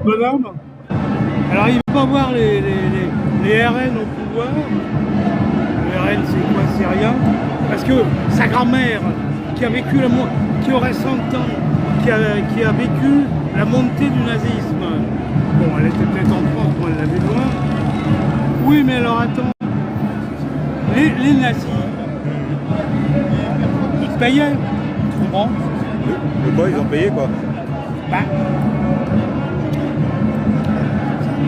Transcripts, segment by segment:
bonhomme. Alors il ne veut pas voir les RN au pouvoir. Le RN c'est quoi? C'est rien. Parce que sa grand-mère, qui a vécu qui aurait 100 ans, qui a vécu la montée du nazisme. Bon, elle était peut-être en France, moi elle l'avait loin. Oui, mais alors attends. Les nazis, ils payaient, tu comprends? Le quoi, ils ont payé quoi? Bah,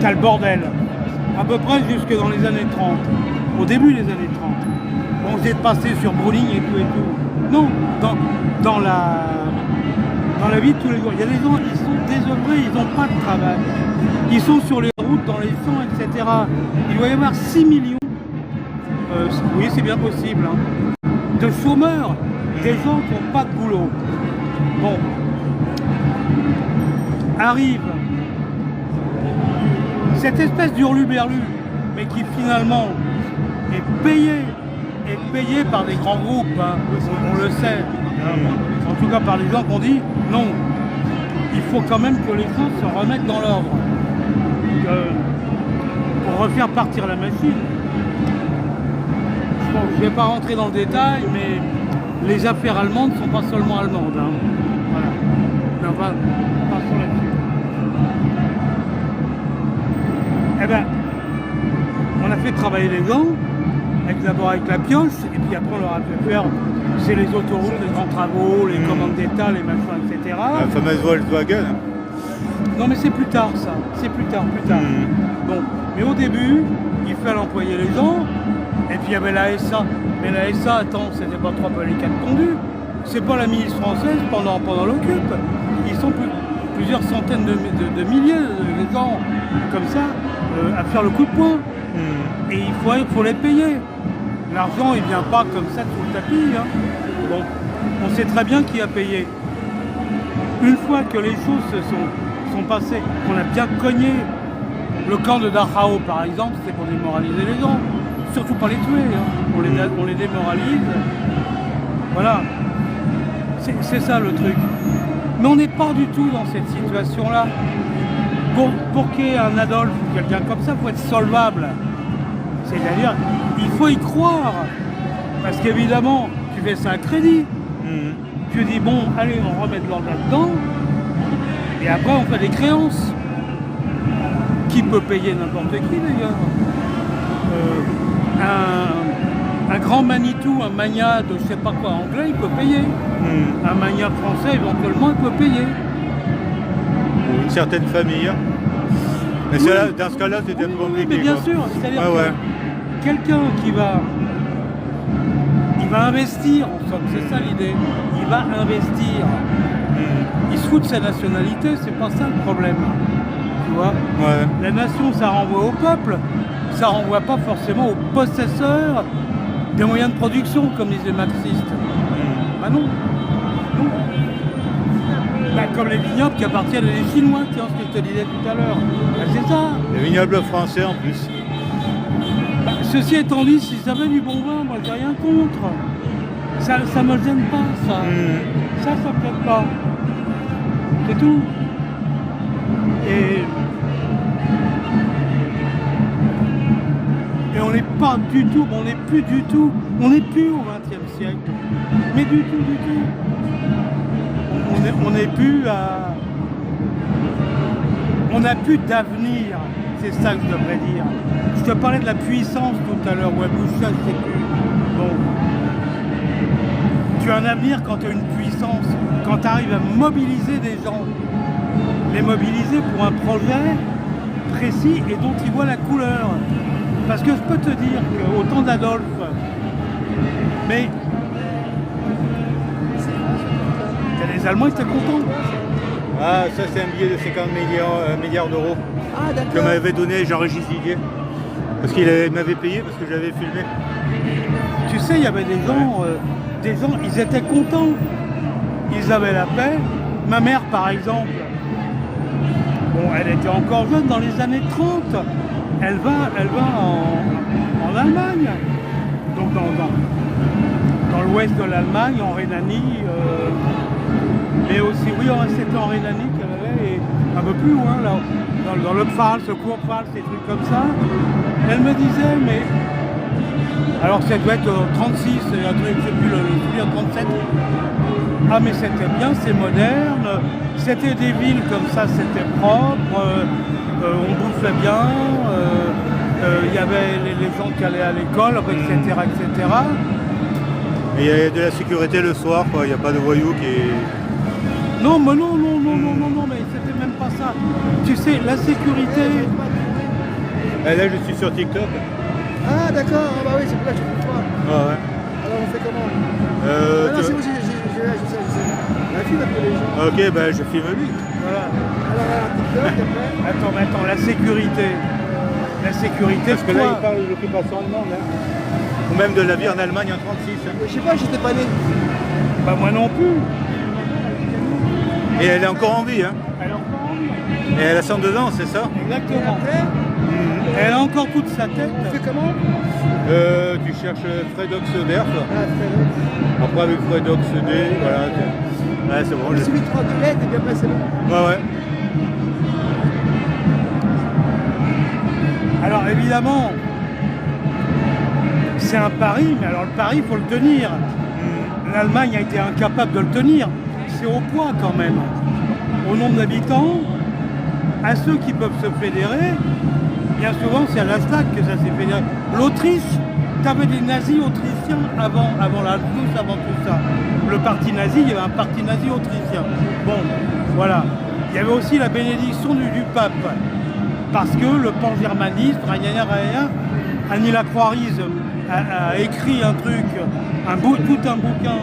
t'as le bordel. À peu près jusque dans les années 30. Au début des années 30. On s'est passé sur Browning et tout et tout. Non, dans la vie de tous les jours. Il y a des gens qui sont désœuvrés, ils n'ont pas de travail. Ils sont sur les routes, dans les champs, etc. Il doit y avoir 6 millions. Oui, c'est bien possible. Hein, de chômeurs, des gens qui n'ont pas de boulot. Bon. Arrive cette espèce d'hurluberlu, mais qui finalement est payé par des grands groupes, hein, on le sait. En tout cas par les gens qui ont dit non, il faut quand même que les choses se remettent dans l'ordre. Pour refaire partir la machine. Bon, je ne vais pas rentrer dans le détail, mais les affaires allemandes ne sont pas seulement allemandes. Hein. Voilà. Mais enfin, passons là-dessus. Eh bien, on a fait travailler les gens, d'abord avec la pioche, et puis après on leur a fait faire, c'est les autoroutes, les grands travaux, les commandes d'État, les machins, etc. La fameuse Volkswagen. Non mais c'est plus tard ça, c'est plus tard. Bon, mais au début, il fallait employer les gens, et puis il y avait la SA. Mais la SA, attends, c'était pas trois pellicats tondus. C'est pas la milice française pendant l'occupe. Ils sont plusieurs centaines de milliers de gens comme ça à faire le coup de poing. Et il faut les payer. L'argent, il vient pas comme ça sous le tapis. Hein. Bon, on sait très bien qui a payé. Une fois que les choses sont passées, qu'on a bien cogné, le camp de Dachau par exemple, c'était pour démoraliser les gens. Surtout pas les tuer, hein. On les démoralise. Voilà. C'est ça le truc. Mais on n'est pas du tout dans cette situation-là. Pour qu'il y ait un Adolphe ou quelqu'un comme ça, il faut être solvable. C'est-à-dire, il faut y croire. Parce qu'évidemment, tu fais ça à crédit. Tu dis, bon, allez, on remet de l'ordre là-dedans. Et après, on fait des créances. Qui peut payer n'importe qui, d'ailleurs. Un grand Manitou, un Magna de je sais pas quoi anglais, il peut payer. Un Magna français, éventuellement, il peut payer. Ou une certaine famille. Mais oui. Dans ce cas-là, c'est bien compliqué. Mais bien sûr, c'est-à-dire que quelqu'un qui va investir, en somme, c'est ça l'idée. Il va investir. Il se fout de sa nationalité, c'est pas ça le problème. Tu vois, la nation, ça renvoie au peuple. Ça renvoie pas forcément aux possesseurs des moyens de production, comme disent les marxistes. Bah non. Bah, comme les vignobles qui appartiennent à des Chinois, tiens, ce que je te disais tout à l'heure. Bah, c'est ça. Les vignobles français en plus. Bah, ceci étant dit, si ça veut du bon vin, moi j'ai rien contre. Ça me gêne pas, ça. Ça me plaît pas. C'est tout. Et on n'est pas du tout, on n'est plus du tout, on n'est plus au XXe siècle. Mais du tout. On n'est plus à... On n'a plus d'avenir, c'est ça que je devrais dire. Je te parlais de la puissance tout à l'heure, ouais, Boucha, je sais plus. Bon. Tu as un avenir quand tu as une puissance, quand tu arrives à mobiliser des gens. Les mobiliser pour un projet précis et dont ils voient la couleur. Parce que je peux te dire qu'au temps d'Adolphe, mais les Allemands étaient contents. Ah, ça c'est un billet de 50 milliards d'euros que m'avait donné Jean-Régis Didier. Parce qu'il m'avait payé parce que j'avais filmé. Tu sais, il y avait des gens, ils étaient contents. Ils avaient la paix. Ma mère, par exemple, bon, elle était encore jeune dans les années 30. Elle va en Allemagne, donc dans l'ouest de l'Allemagne, en Rhénanie, mais aussi, oui, c'était en Rhénanie qu'elle avait. et un peu plus loin, là, dans le Pfalz, le Kurpfalz, des trucs comme ça. Elle me disait, mais... Alors ça doit être 36, un truc, je sais plus, le souvenir 37. Ah mais c'était bien, c'est moderne, c'était des villes comme ça, c'était propre, on bouffait bien, il y avait les gens qui allaient à l'école, etc., etc. Et il y a de la sécurité le soir, quoi. Il n'y a pas de voyous qui... Non, mais non, mais c'était même pas ça. Tu sais, la sécurité... Et là, je suis sur TikTok. Ah d'accord, ah bah oui, c'est pour ça que je ne trouve pas. Ah ouais. Alors on fait comment ah, non, c'est bon, je sais. La fille appelle les gens. Ok, ben je filme lui. Voilà. Alors TikTok, après. Attends, la sécurité. La sécurité, parce que là, il parle de l'occupation allemande. Hein. Ou même de la vie en Allemagne en 36. Hein. Je sais pas, j'étais pas né. Bah moi non plus. Et elle est encore en vie. Hein. Elle est encore en vie. Et elle a 102 ans, c'est ça? Exactement. Après, elle a encore toute sa tête. on fait comment? Tu cherches Fredox Derf. Ah, Fredox. Après avec Fredox D, voilà. Ouais, c'est bon. Celui de 3 de LED est bien passé. Ouais. Alors évidemment, c'est un pari, mais alors le pari, il faut le tenir. L'Allemagne a été incapable de le tenir. C'est au poids quand même. Au nombre d'habitants, à ceux qui peuvent se fédérer, bien souvent c'est à la STAC que ça s'est fédéré. L'Autriche, tu avais des nazis autrichiens avant l'Anschluss, avant tout ça. Le parti nazi, il y avait un parti nazi autrichien. Bon, voilà. Il y avait aussi la bénédiction du pape. Parce que le pan-germanisme, Annie Lacroix-Rize a écrit un truc, tout un bouquin,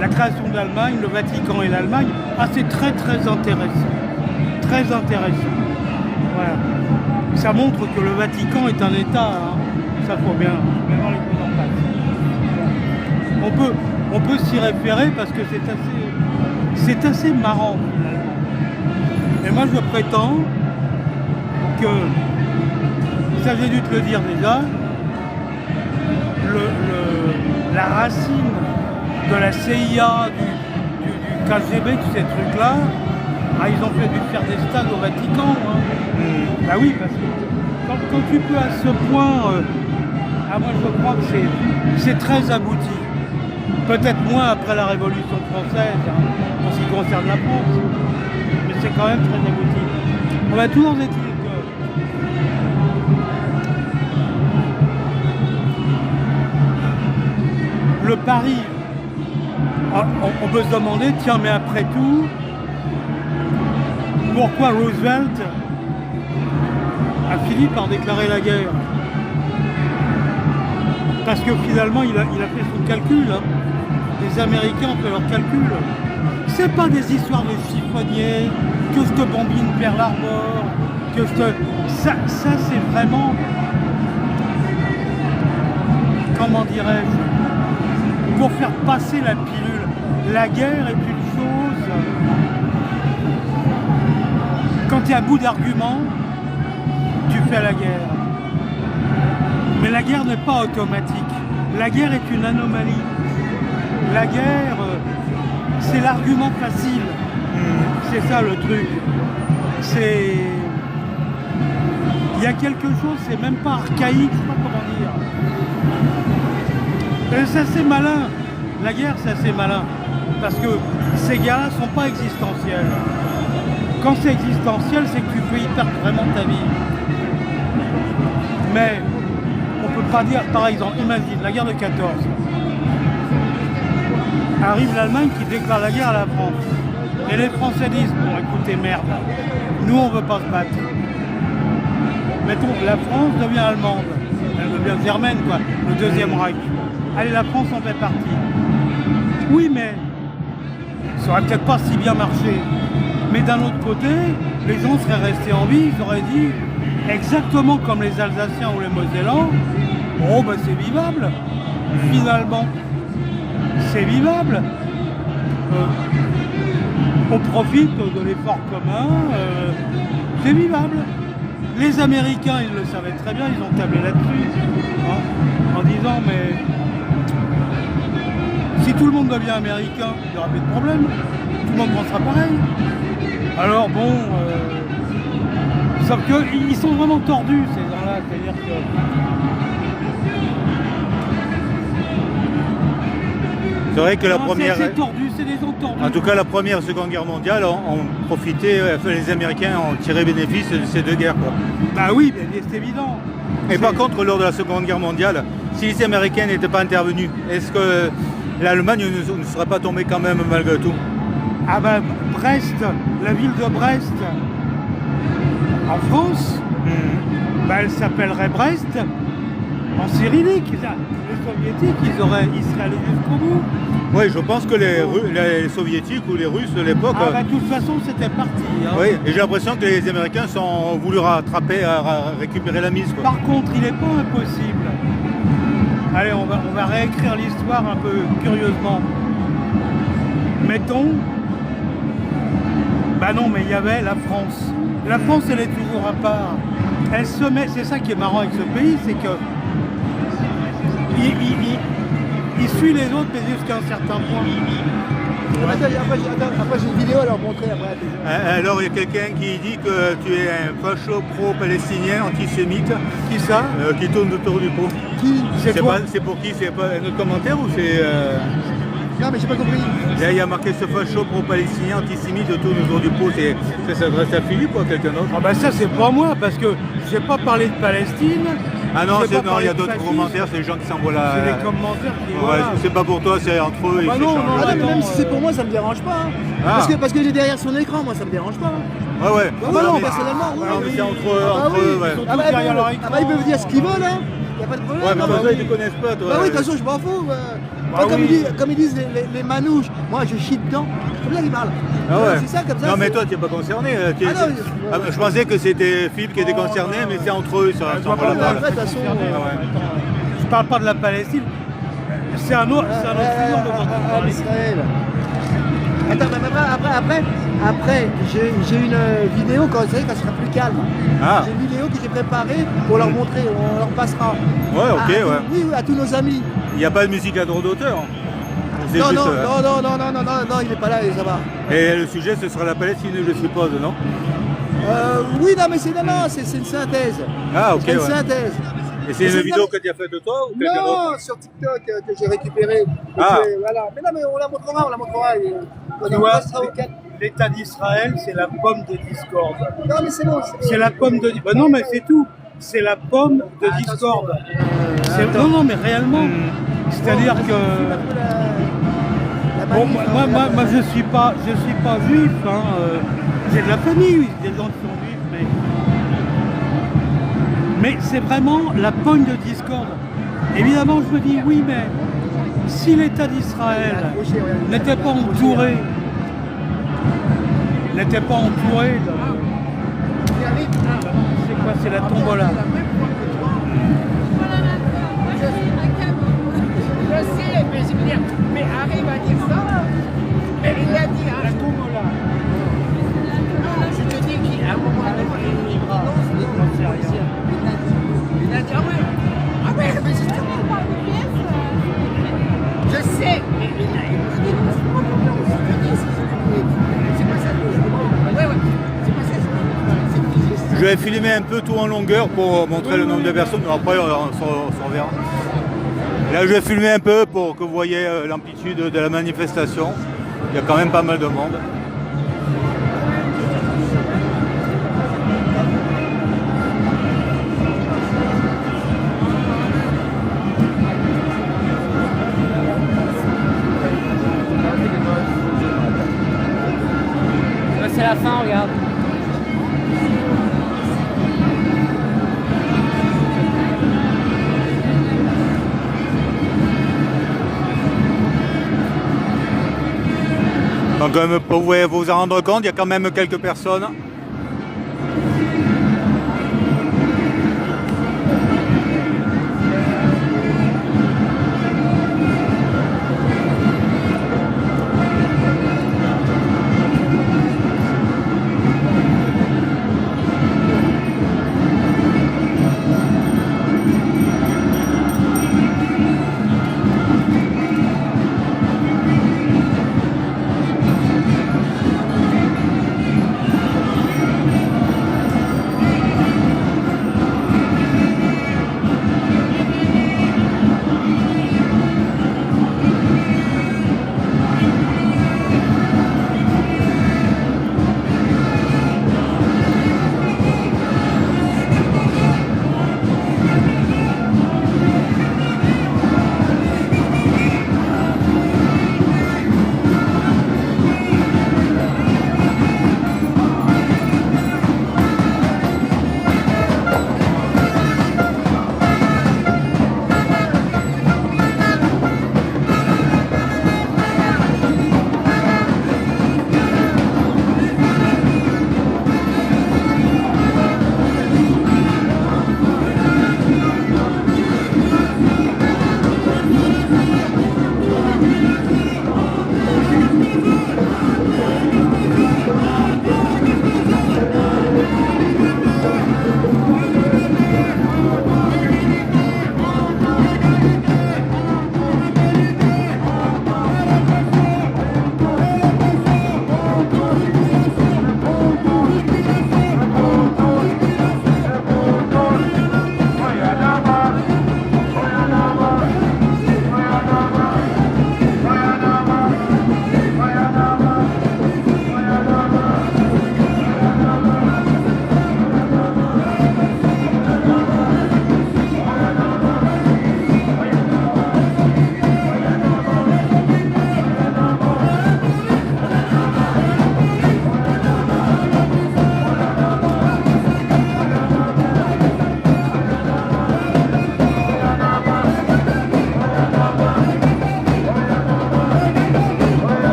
la création de l'Allemagne, le Vatican et l'Allemagne. Ah, c'est très très intéressant. Très intéressant. Voilà. Ça montre que le Vatican est un État, hein. Ça faut bien voir les choses en face. On peut s'y référer parce que c'est assez marrant finalement. Et moi je prétends que, ça j'ai dû te le dire déjà, la racine de la CIA, du KGB, tous ces trucs-là, ils ont dû faire des stades au Vatican. Hein. Bah oui, parce que quand tu peux à ce point, moi je crois que c'est très abouti. Peut-être moins après la Révolution française, hein, en ce qui concerne la France, mais c'est quand même très abouti. On va toujours dire que le pari, on peut se demander, tiens, mais après tout, pourquoi Roosevelt a fini par déclarer la guerre? Parce que finalement, il a fait son calcul. Hein. Les Américains ont fait leur calcul. C'est pas des histoires de chiffonniers, que je te bombine Pearl Harbor, que je te... Ça c'est vraiment... Comment dirais-je? Pour faire passer la pilule. La guerre est une chose... Quand tu es à bout d'arguments, tu fais la guerre. Mais la guerre n'est pas automatique. La guerre est une anomalie. La guerre, c'est l'argument facile. C'est ça le truc. Il y a quelque chose, c'est même pas archaïque, je sais pas comment dire. C'est assez malin. La guerre, c'est assez malin. Parce que ces guerres-là sont pas existentielles. Quand c'est existentiel, c'est que tu peux y perdre vraiment ta vie. Mais on peut pas dire, par exemple, imagine la guerre de 14. Arrive l'Allemagne qui déclare la guerre à la France. Et les Français disent, bon écoutez, merde, nous on veut pas se battre. Mettons, la France devient allemande, elle devient germaine, quoi, le deuxième Reich. Allez, la France en fait partie. Oui, mais ça aurait peut-être pas si bien marché. Mais d'un autre côté, les gens seraient restés en vie, ils auraient dit, exactement comme les Alsaciens ou les Mosellans, oh ben c'est vivable, finalement. C'est vivable. On profite de l'effort commun, c'est vivable. Les Américains, ils le savaient très bien, ils ont tablé là-dessus, hein, en disant, mais si tout le monde devient américain, il n'y aura plus de problème, tout le monde pensera pareil. Alors bon, sauf qu'ils sont vraiment tordus ces gens-là, c'est-à-dire que... C'est vrai que la Non, première... c'est tordu, c'est des gens tordus. En tout cas, la première et seconde guerre mondiale ont profité, enfin, les Américains ont tiré bénéfice de ces deux guerres, quoi. Bah oui, c'est évident. Et par contre, lors de la seconde guerre mondiale, si les Américains n'étaient pas intervenus, est-ce que l'Allemagne ne serait pas tombée quand même malgré tout? Ah bah Brest, la ville de Brest, en France, bah, elle s'appellerait Brest en cyrillique. Les soviétiques, ils seraient allés jusqu'au bout. Oui, je pense que les soviétiques ou les Russes de l'époque... Ah bah de toute façon, c'était parti. Hein. Oui, et j'ai l'impression que les Américains ont voulu rattraper, récupérer la mise, quoi. Par contre, il n'est pas impossible. Allez, on va réécrire l'histoire un peu curieusement. Mettons... Bah non, mais il y avait la France. La France, elle est toujours à part. Elle se met... C'est ça qui est marrant avec ce pays, c'est que... Il suit les autres, mais jusqu'à un certain point. Après, j'ai une vidéo à leur montrer après. Alors, il y a quelqu'un qui dit que tu es un facho pro-palestinien, antisémite. Qui ça Qui tourne autour du pot. Qui? C'est pour qui? C'est pas un autre commentaire ou c'est... Non, mais j'ai pas compris. Là, il y a marqué ce facho pro-palestinien, antisémite tourne autour du pot. Ça s'adresse à Philippe ou à quelqu'un d'autre? Ah bah ça, c'est pas moi, parce que j'ai pas parlé de Palestine. Ah non, il y a d'autres commentaires, c'est les gens qui s'envoient la... C'est les commentaires qui... Ouais, voilà. c'est pas pour toi, c'est entre eux. bah ils non, s'échangent. non, Ah, mais attends, même si c'est pour moi, ça me dérange pas. Hein. Ah. Parce que j'ai derrière son écran, moi, ça me dérange pas. Hein. Ouais, ouais. Bah non, mais- personnellement, oui. Non, mais c'est entre Ah oui. eux, ouais. Ils sont tous derrière leur écran. Ils peuvent dire ce qu'ils veulent, hein. Y a pas de problème. Ouais, mais hein, après bah ça, oui. ils te connaissent pas, toi. Bah oui, de toute façon, je m'en fous. Bah Comme, oui. comme ils disent les manouches, moi je chie dedans. C'est comme ça qu'ils parlent. Ah ouais. C'est ça, comme ça. Non, mais c'est- toi, tu n'es pas concerné. Ah non, Je pensais que c'était Philippe qui était concerné, mais c'est entre eux, ça Je vois s'envoie pas la mais balle. après, de toute façon, Je parle pas de la Palestine. C'est un autre sujet de votre parler. Israël. Attends, mais après j'ai une vidéo quand vous savez quand ce sera plus calme. Ah. J'ai une vidéo que j'ai préparée pour leur montrer, on leur passera. Ouais, ok, À- ouais. Oui, à tous nos amis. Il n'y a pas de musique à droit d'auteur. C'est Non, juste, non, il est pas là, ça va. Et le sujet, ce sera la Palestine, je suppose, non? Oui, non, mais c'est une synthèse. Ah, ok, C'est une ouais. synthèse. Et c'est une vidéo que tu as faite de toi ou quelqu'un d'autre? Non, sur TikTok que j'ai récupéré. Ah. Voilà. Mais non, mais on la montrera. Tu vois, l'État d'Israël, c'est la pomme de discorde. Non, mais c'est bon. C'est la pomme de... Bah non, mais c'est tout. C'est la pomme de discorde. Non, mais réellement. C'est-à-dire que... Bon, moi je suis pas juif. Hein. J'ai de la famille, oui, des gens qui sont juifs, mais c'est vraiment la pomme de discorde. Évidemment, je me dis, oui, mais si l'État d'Israël n'était pas entouré de... C'est quoi? C'est la tombola. Je sais, mais je veux dire, mais arrive à dire ça. Mais il a dit, La tombola. je te dis qu'à un moment donné, il a dit, ah ouais, mais justement, on parle de pièces. Je sais, mais il a dit, c'est pas ça que je demande. Ouais, c'est pas ça que je demande. Je vais filmer un peu tout en longueur pour montrer le nombre de personnes. Après, on s'en verra. Là, je vais filmer un peu pour que vous voyez l'amplitude de la manifestation. Il y a quand même pas mal de monde. C'est la fin, regarde. Donc, comme vous pouvez vous en rendre compte, il y a quand même quelques personnes.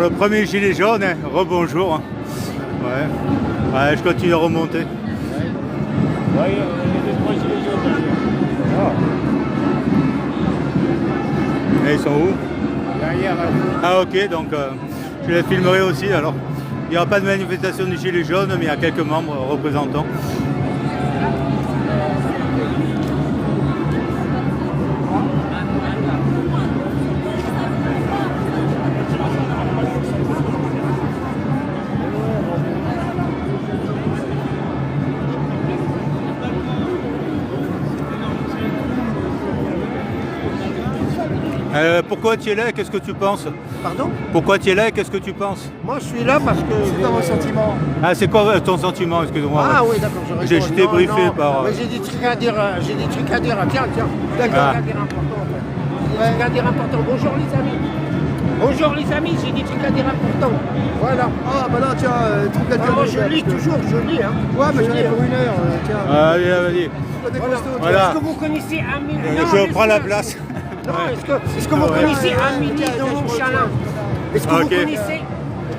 le premier gilet jaune, hein. Rebonjour. Ouais. Ouais, je continue à remonter. Ouais, les 2-3 gilets jaunes. Et ils sont où? Derrière, Ah ok, donc je les filmerai aussi alors. Il n'y aura pas de manifestation du gilet jaune, mais il y a quelques membres représentants. Pourquoi tu es là et qu'est-ce que tu penses? Pardon? Pourquoi tu es là et qu'est-ce que tu penses? Moi je suis là parce que... C'est quoi mon sentiment? Ah, c'est quoi ton sentiment? Excuse-moi. Ah oui, d'accord, je J'ai réponds. été Non, briefé non, par... mais j'ai des trucs à dire, Tiens, j'ai des trucs à dire importants. J'ai des trucs à dire importants. Bonjour les amis. Bonjour les amis, j'ai des trucs à dire importants. Voilà. Ah bah là tiens, truc à dire. Moi je lis toujours, je lis. Hein. Ouais mais j'en ai pour 1 heure, tiens. Allez, vas-y. Voilà. Voilà. Est-ce que vous connaissez Amélie? Je prends la place. Non, est-ce que vous connaissez Amélie de Montchalin? Est-ce que vous Ok. connaissez?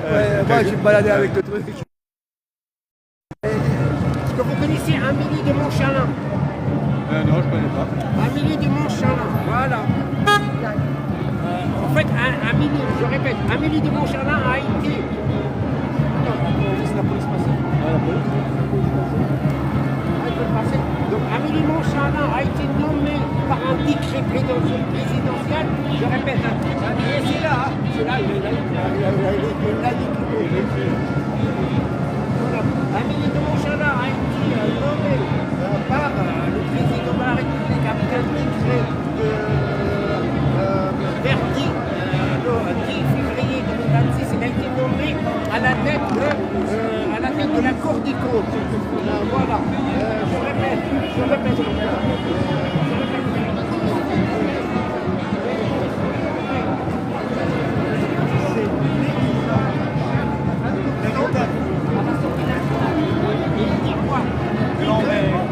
Ouais, moi je vais me balader avec le truc. Est-ce que vous connaissez Amélie de Montchalin? Non, je connais pas. Amélie de Montchalin, voilà. En fait, Amélie, je répète, Amélie de Montchalin a été... Laisse la police passer. Donc Amélie Montchalin a été nommée par un décret présidentiel. Je répète, c'est là, c'est là, il l'a dit. Voilà. Amélie de Montchalin a été nommée par le président de la République avec un décret vers 10 février 2026. Elle a été nommée à la tête de la Cour des comptes. Voilà. Je répète.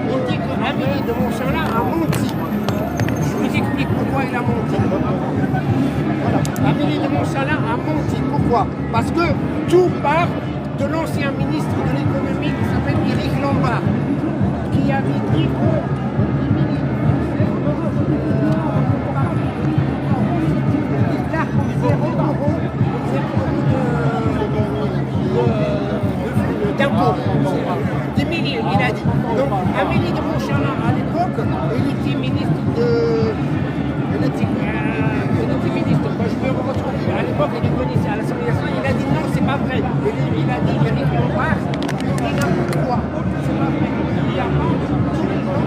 Il dit que Amélie de Montchalin a menti. Je vous explique pourquoi il a menti. Voilà. Amélie de Montchalin a menti. Pourquoi? Parce que tout part de l'ancien ministre de l'économie qui s'appelle Éric Lombard, qui avait dit que d'impôts. 10 millions, il a dit. Donc Amélie de Montchalin, à l'époque, elle était ministre de... Elle était ministre, moi, je peux me retrouver. À l'époque, elle est connue à l'Assemblée nationale, il a dit non, c'est pas vrai. Il a dit Éric Lombard, il dit n'importe quoi. C'est pas vrai. Il y a pas tous les ans.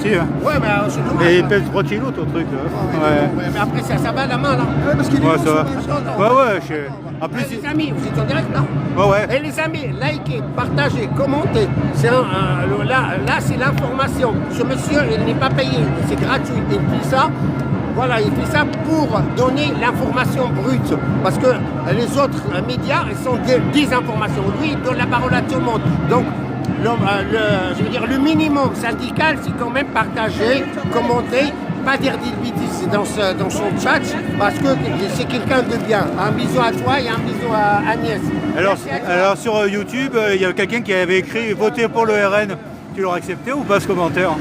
aussi. Hein. Ouais, bah c'est dommage. Et il hein. pèse 3 kilos ton truc. Là. Ouais. Mais après, ça va la main, là. Ouais, parce qu'il est Ouais, bon, ça va. ce match. Ouais, en plus, Les amis, vous êtes en direct, là? ouais. Et les amis, likez, partagez, commentez. Là, c'est l'information. Ce monsieur, il n'est pas payé, c'est gratuit. Il fait ça, voilà, il fait ça pour donner l'information brute. Parce que les autres médias, ils sont des désinformations. Lui, il donne la parole à tout le monde. Donc, je veux dire, le minimum syndical, c'est quand même partager, commenter, pas dire des bêtises dans son chat, parce que c'est quelqu'un de bien. Un bisou à toi et un bisou à Agnès. Alors sur YouTube, il y a quelqu'un qui avait écrit « Votez pour le RN ». Tu l'aurais accepté ou pas ce commentaire?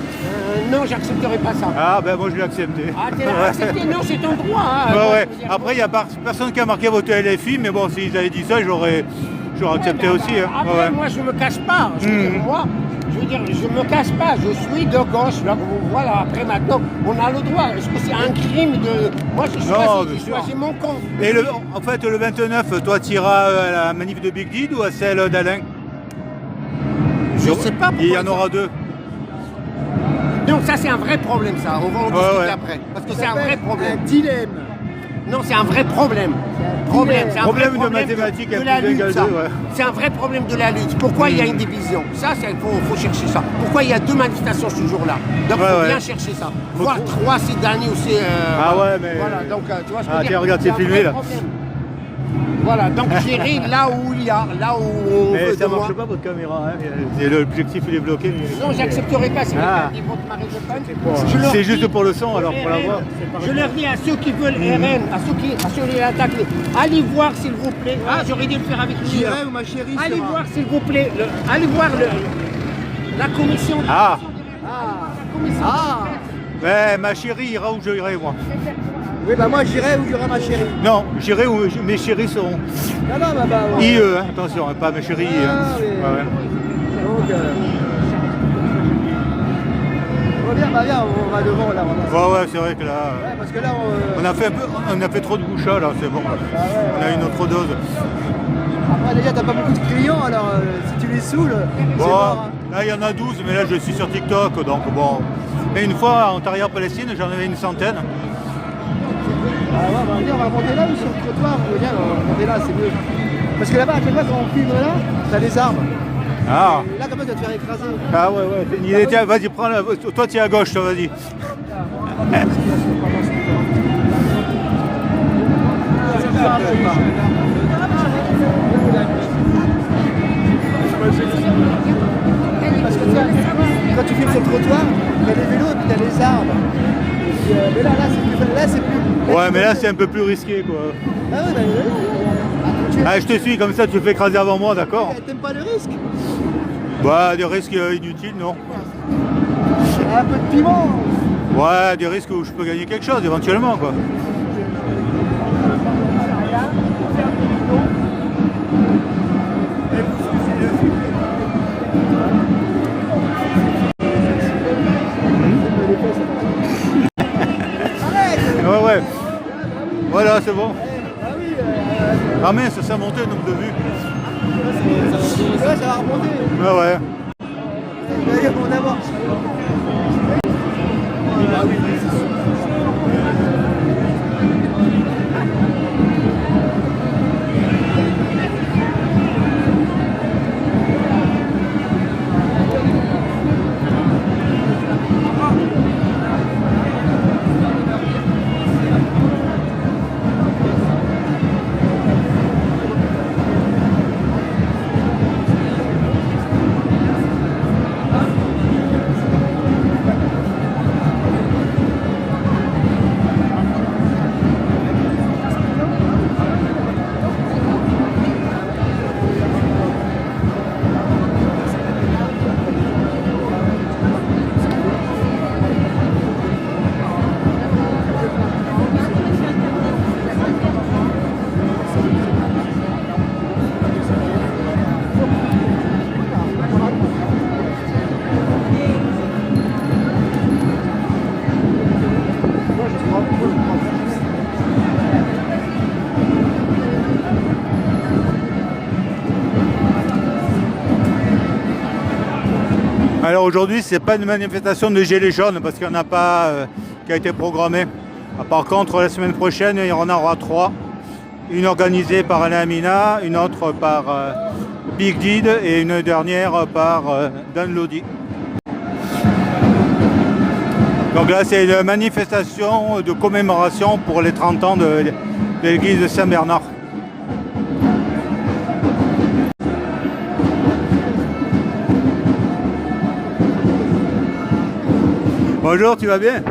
Non, j'accepterai pas ça. Ah ben moi je l'ai accepté. Ah, t'es accepté? Non, c'est ton droit. Hein. Ouais, Moi, ouais. je veux dire, Après il n'y a personne qui a marqué voter LFI, mais bon s'ils avaient dit ça, j'aurais accepté mais aussi. Hein. Après, Ouais. moi, je me cache pas. Je veux dire, moi, je me cache pas. Je suis de gauche. Là, voilà. Après, maintenant, on a le droit. Est-ce que c'est un crime de... Moi, j'ai Non, choisi, bien sûr. mon compte. Et en fait le 29, toi tu iras à la manif de Big Did ou à celle d'Alain? Je sais pas pourquoi. Il y en aura deux. Donc ça c'est un vrai problème ça, on va en discuter ouais. après. Parce que c'est un vrai problème. Un dilemme. Non, c'est un vrai problème. C'est un Problème vrai de mathématiques de à la plus lutte, égal ça. deux, ouais. C'est un vrai problème de la lutte. Pourquoi il y a une division? Ça, il faut chercher ça. Pourquoi il y a 2 manifestations ce jour-là? Donc il Ouais, faut ouais. bien chercher ça. Voire 3 ces derniers aussi. Ah voilà. ouais, mais... Voilà, donc tu vois ce que je veux Ah dire. tiens, regarde, C'est c'est un filmé vrai là. problème. Voilà, donc j'irai là où il y a, là où on Mais veut ça de moi. marche pas votre caméra, hein. L'objectif il est bloqué. Non, j'accepterai pas si Ah. quelqu'un dit vote Marine Le Pen. Je leur C'est dis- juste pour le son, alors pour la voix. Je leur dis à ceux qui veulent RN, à ceux qui l'attaquent, allez voir s'il vous plaît. Ah, j'aurais dû le faire avec lui. J'irai où ma chérie Allez sera. voir s'il vous plaît. Allez voir la commission. Ah La commission. Ouais, ma chérie ira où je irai moi. Oui, bah moi j'irai où il y aura ma chérie. Non, j'irai où mes chéris seront. Non, non, bah ouais. IE, hein, attention, pas mes chéris. Ah, Hein. oui. Ouais. Donc, on va bien, bah viens, on va devant là. Ouais, c'est vrai que là, Ouais, parce que là, on a fait trop de bouchas là, c'est bon. On a une autre dose. après déjà t'as pas beaucoup de clients, alors si tu les saoules, c'est Bon, mort. Hein. là il y en a 12, mais là je suis sur TikTok, donc bon. Mais une fois en Tahrir-Palestine, j'en avais une centaine. Ah ouais, bah, viens, on va monter là ou sur le trottoir? Viens, on va monter là, c'est mieux. Parce que là-bas, à chaque fois quand on filme là, t'as des arbres. Ah, Et là, comme ça, tu vas te faire écraser. ah ouais. Il était, vas-y, prends la. Toi tu es à gauche, toi, vas-y. Parce que tu vois, quand tu filmes sur le trottoir, t'as les vélos et puis t'as les arbres. Et puis, mais là, c'est plus. Ouais, mais là c'est un peu plus risqué quoi. Ah ouais, bah, Ah, je te suis, comme ça tu te fais écraser avant moi, d'accord? t'aimes pas le risque? Bah, des risques inutiles, non? Un peu de piment. Ouais, des risques où je peux gagner quelque chose éventuellement quoi. Ouais. Voilà, c'est bon. Ah oui, Ah mince, ça a monté le nombre de vues. ouais, ça va remonter. Ouais. D'ailleurs, on avance. aujourd'hui, c'est pas une manifestation de gilets jaunes parce qu'il n'y en a pas qui a été programmée. Par contre, la semaine prochaine, il y en aura 3. Une organisée par Alain Mina, une autre par Big Did et une dernière par Dan Lodi. Donc là, c'est une manifestation de commémoration pour les 30 ans de l'église de Saint-Bernard. Bonjour, tu vas bien?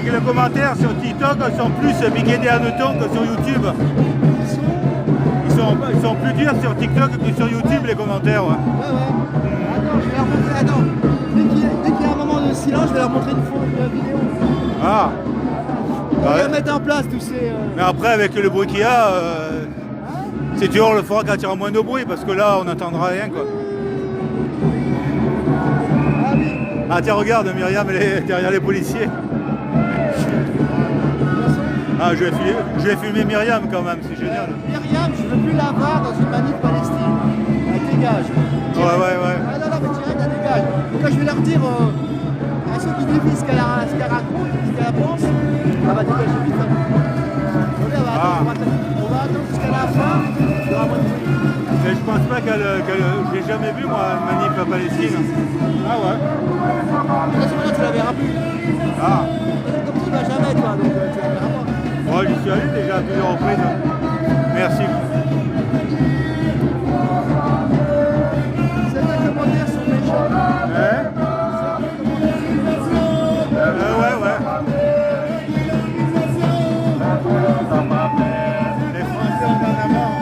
Les commentaires sur TikTok sont plus piqués des hannetons que sur YouTube. Ils sont plus durs sur TikTok que sur YouTube, les commentaires. Ouais. Attends, je vais leur montrer. Attends. Dès qu'il y a un moment de silence, je vais leur montrer une vidéo. Ah. On va mettre en place tous ces. Mais après, avec le bruit qu'il y a, c'est dur, le fera quand il y aura moins de bruit, parce que là, on n'entendra rien, quoi. Ah oui. Ah tiens, regarde, Myriam, elle est derrière les policiers. Ah, je vais filmer Myriam quand même, c'est génial. Myriam, je veux plus la voir dans une manif Palestine. Elle dégage. Ouais. Ah non, mais direct, elle dégage. Donc là, je vais leur dire à ceux qui défient ce qu'elle raconte, ce qu'elle pense, elle va dégager vite. On va attendre jusqu'à la fin. Il y aura moins de bruit. Mais je pense pas j'ai jamais vu moi une manif à Palestine. Ah ouais. De toute façon, tu la verras plus. Ah. Comme tu ne vas jamais, toi, donc tu la verras pas. Moi, j'y suis allé déjà à plusieurs reprises. Merci. Certains commentaires sont méchants. Ouais. Les Français en ont marre.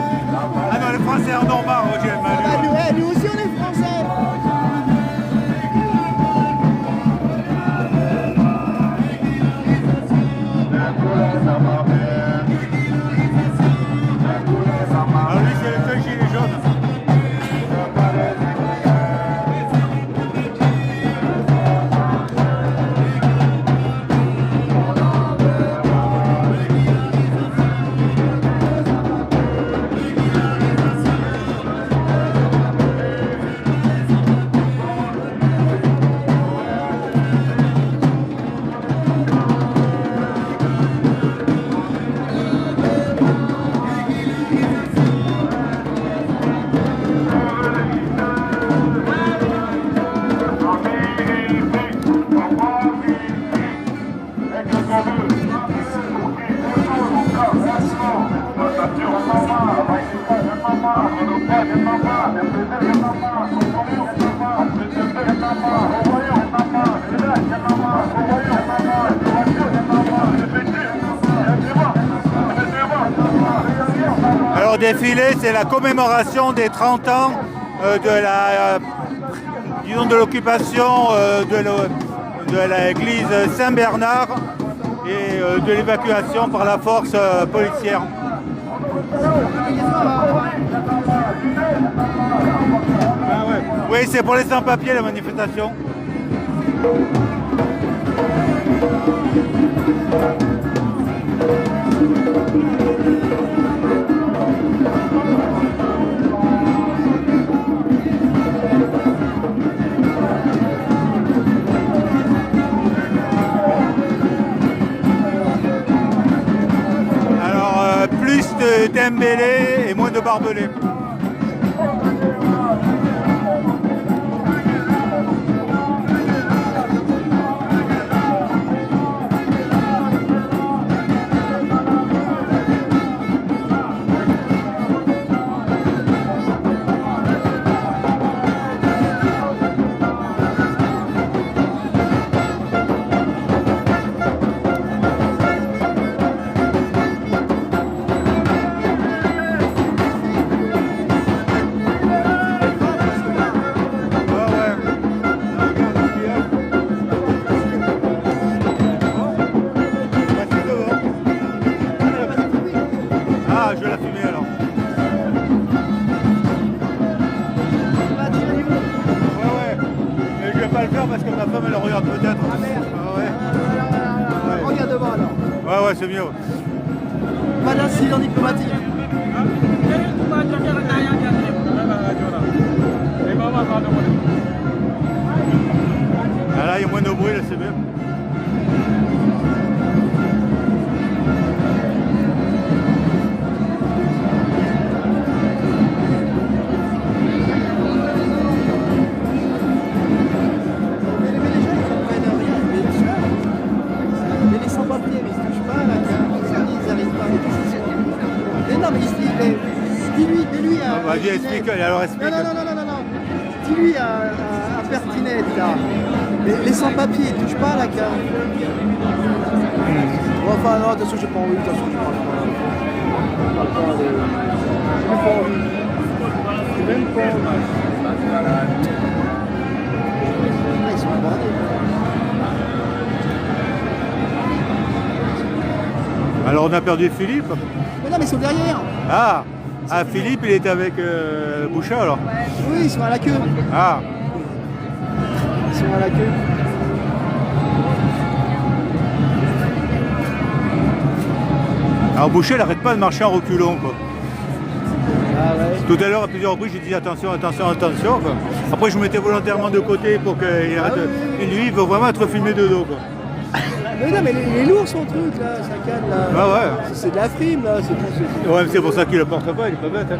Ah non, les Français en ont marre, Roger. Nous aussi, on est Français. Alors lui, c'est le seul gilet jaune. Alors défilé, c'est la commémoration des 30 ans de l'occupation de l'église Saint-Bernard et de l'évacuation par la force policière. Ah ouais. Oui, c'est pour les sans-papiers la manifestation. Plus de Dembélé et moins de Barbelé. Parce que ma femme elle le regarde peut-être. Ah merde. Ah ouais. Regarde devant alors. Ouais, c'est mieux. Pas d'incident diplomatique. Ah là, il y a moins de bruit, là, c'est bien. Vas-y, explique, alors explique. Non. Dis-lui à Pertinette, là. Les sans-papiers, ils touchent pas à la carte. Enfin, non, attention, j'ai pas envie. Attention, je parle pas. J'ai pas envie. J'ai même pas envie. Ils sont embordés. Alors, on a perdu Philippe. Mais non, mais ils sont derrière. Ah, Philippe, il était avec Bouchard alors. Oui, ils sont à la queue. Ah. Ils sont à la queue. Alors Boucher, il n'arrête pas de marcher en reculant, quoi. Ah ouais. Tout à l'heure, à plusieurs reprises, j'ai dit attention, quoi. Après, je me mettais volontairement de côté pour qu'il arrête. Et lui, il veut vraiment être filmé de dos, quoi. Mais non, mais il est lourd son truc là, sa canne là. Ah ouais. C'est de la frime là, c'est bon. Ouais, mais c'est pour ça qu'il le porte pas, il est pas bête. Hein.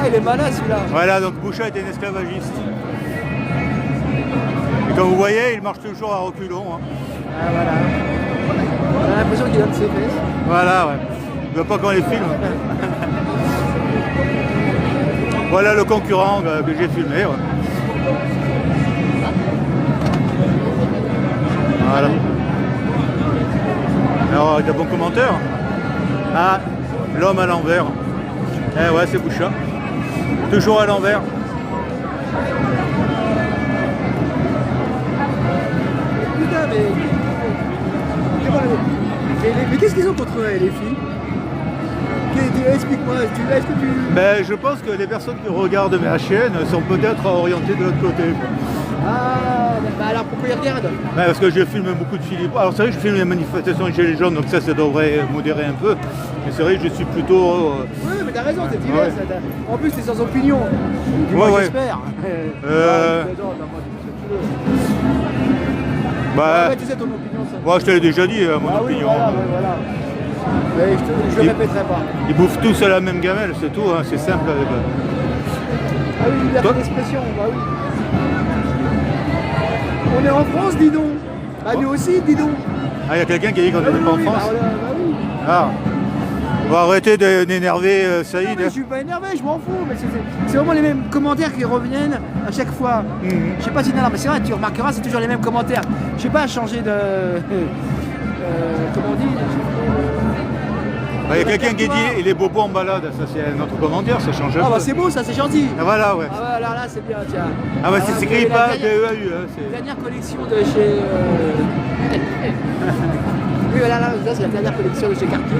Ah, il est malin celui-là. Voilà, donc Boucher était un esclavagiste. Et comme vous voyez, il marche toujours à reculons. Hein. Ah voilà. On a l'impression qu'il donne ses fesses. Voilà, ouais. Il veut pas qu'on les filme. Voilà le concurrent que j'ai filmé. Ouais. Voilà. Alors, il y a de bons commentaires. Ah, l'homme à l'envers. Eh ouais, c'est Bouchard. Toujours à l'envers. Putain, mais qu'est-ce qu'ils ont contre les filles? Explique-moi, est-ce que tu... Ben, je pense que les personnes qui regardent ma chaîne sont peut-être orientées de l'autre côté. Ah, bah alors pourquoi ils regardent? Ben, parce que je filme beaucoup de Philippe. Alors c'est vrai que je filme les manifestations chez les jeunes, donc ça devrait modérer un peu. Mais c'est vrai que je suis plutôt... Oui, mais t'as raison, c'est divers. Ouais. En plus, t'es sans opinion. Du moins, j'espère. Bah, tu sais ton opinion, ça. Moi, je te l'ai déjà dit, mon opinion. Oui, voilà. Mais je le répéterai pas. Ils bouffent tous à la même gamelle, c'est tout, hein, c'est simple. Ah oui, liberté d'expression, bah oui. On est en France, dis donc. Bah nous aussi, dis donc. Ah, il y a quelqu'un qui a dit qu'on n'était pas en France. Bah oui. Ah. On va arrêter d'énerver Saïd. Non, mais je suis pas énervé, je m'en fous, mais c'est vraiment les mêmes commentaires qui reviennent à chaque fois. Je sais pas si non, mais c'est vrai, tu remarqueras, c'est toujours les mêmes commentaires. Je sais pas changer de. Comment on dit? Il y a quelqu'un qui dit les bobos en balade, ça c'est notre commentaire, ça change un Ah peu. bah c'est beau, ça c'est gentil. Ah, voilà, ouais. Ah bah alors là c'est bien, tiens. Ah bah c'est écrit pas DEAU. La dernière collection de chez. Oui voilà, là, c'est la dernière collection de chez Cartier.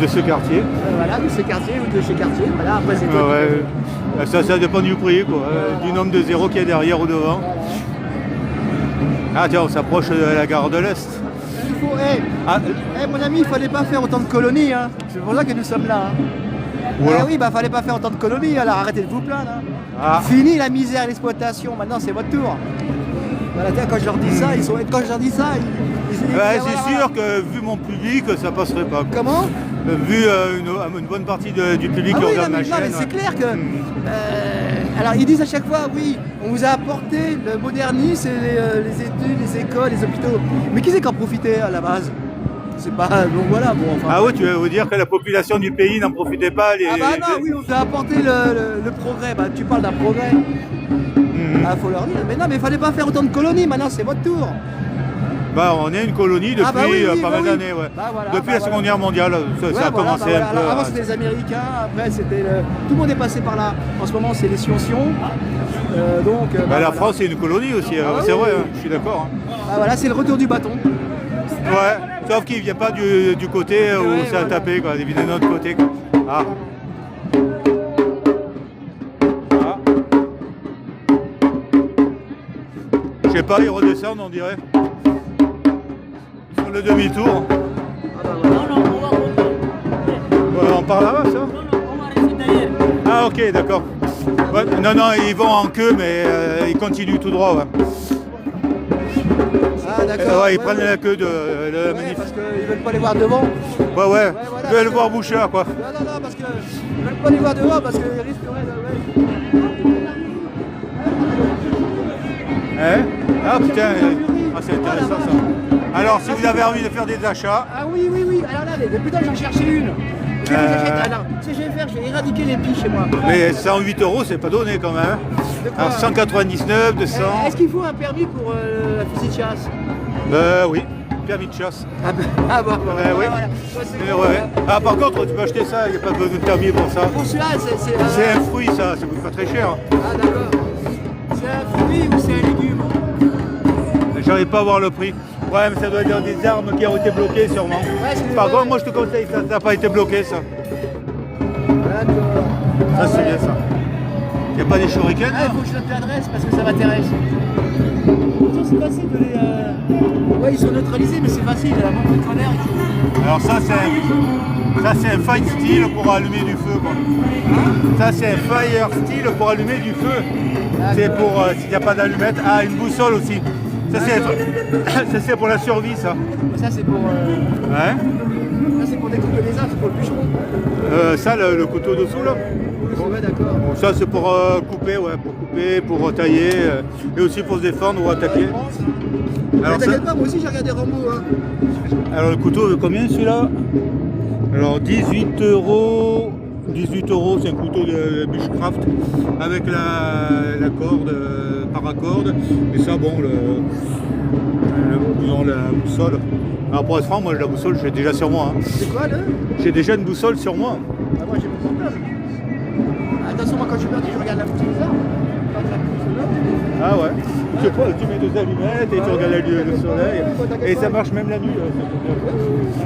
De ce quartier. Voilà, de ce quartier ou de chez Cartier. Voilà, après c'est toi. Ouais. Ça dépend du prix, quoi, du nombre de zéros qu'il y a derrière ou devant. Ah tiens, on s'approche de la gare de l'Est. Il faut, mon ami, il fallait pas faire autant de colonies, hein. C'est pour ça que nous sommes là. Hein. Voilà. Oui, bah fallait pas faire autant de colonies, alors arrêtez de vous plaindre. Hein. Ah. Fini la misère et l'exploitation, maintenant c'est votre tour. Voilà, tiens, quand je leur dis ça, quand je leur dis ça, c'est sûr que vu mon public, ça passerait pas. Comment? Vu une bonne partie du public qui oui, regarde ma non, chaîne. mais c'est clair que. Alors ils disent à chaque fois, oui, on vous a apporté le modernisme, et les études, les écoles, les hôpitaux. Mais qui c'est qui en profitait à la base? C'est pas. Donc voilà, bon enfin. Ah oui, tu veux dire que la population du pays n'en profitait pas Ah bah non, oui, on vous a apporté le progrès. Bah tu parles d'un progrès. Ah, faut leur dire. Mais non, mais il fallait pas faire autant de colonies, maintenant c'est votre tour. Bah, on est une colonie depuis pas mal d'années, ouais. Bah, voilà, depuis la Seconde Guerre mondiale, ça a commencé un peu. Alors, avant c'était les Américains, après c'était tout le monde est passé par là. En ce moment c'est les Sion-Sion. La France c'est une colonie aussi, c'est vrai, je suis d'accord. Hein. Ah voilà, c'est le retour du bâton. Ouais, sauf qu'il ne vient pas du côté où ça a tapé, quoi. Il vient de notre côté, quoi. Ah. Je sais pas, ils redescendent on dirait. Ils font le demi-tour. Non, on va Ouais, on part là-bas, ça? Non, on va rester derrière. Ah ok, d'accord. Ouais, non, ils vont en queue, mais ils continuent tout droit. Ouais. Ah d'accord. Ils prennent la queue de la manif. Parce qu'ils veulent pas les voir devant. Ouais, voilà, ils veulent voir Bouchard, quoi. Non, parce qu'ils veulent pas les voir devant parce qu'ils risqueraient de. Hein? Ah putain, c'est intéressant ça. Alors si vous avez envie de faire des achats. Ah oui. Alors là, putain, j'en cherchais une. Ce que je vais faire, je vais éradiquer les pies chez moi. Mais 108 €, c'est pas donné quand même. Alors 199, 200. Est-ce qu'il faut un permis pour la fusil de chasse? Oui, permis de chasse. Ah bon, oui. voilà. Ouais. Ah par contre, tu peux acheter ça, il n'y a pas besoin de permis pour ça. Pour celui-là, c'est un fruit ça coûte pas très cher. Ah d'accord. C'est un fruit ou c'est un légume? J'arrive pas à voir le prix. Ouais, mais ça doit être des armes qui ont été bloquées sûrement. Ouais, par contre, moi je te conseille, ça n'a pas été bloqué ça. D'accord. Ça c'est bien ça. Il n'y a pas des shurikens? Il faut que je donne l'adresse parce que ça m'intéresse. C'est facile de les. Ouais, ils sont neutralisés, mais c'est facile. La bombe de tonnerre. Alors ça c'est un fire steel pour allumer du feu quoi. Ça c'est un fire steel pour allumer du feu. C'est pour s'il n'y a pas d'allumette. Ah, une boussole aussi. Ça c'est pour la survie ça. Ça c'est pour. Ouais. Ça c'est pour découper les arbres, c'est pour le bûcheron. Ça le couteau dessous là. Ouais d'accord. Bon, ça c'est pour couper, pour tailler et aussi pour se défendre ou attaquer. Alors t'inquiète pas, moi aussi j'ai regardé Rambo. Hein. Alors le couteau combien celui-là? Alors 18 €. 18 €, c'est un couteau de bushcraft avec la corde, paracorde. Et ça, bon, la boussole. Alors pour être franc, moi la boussole, j'ai déjà sur moi. Hein. C'est quoi là? J'ai déjà une boussole sur moi. Ah, moi j'ai mon portable. Attention, moi quand je suis perdu, je regarde la boussole. Ah ouais. Tu mets 2 allumettes et tu regardes le soleil. Et ça marche même la nuit.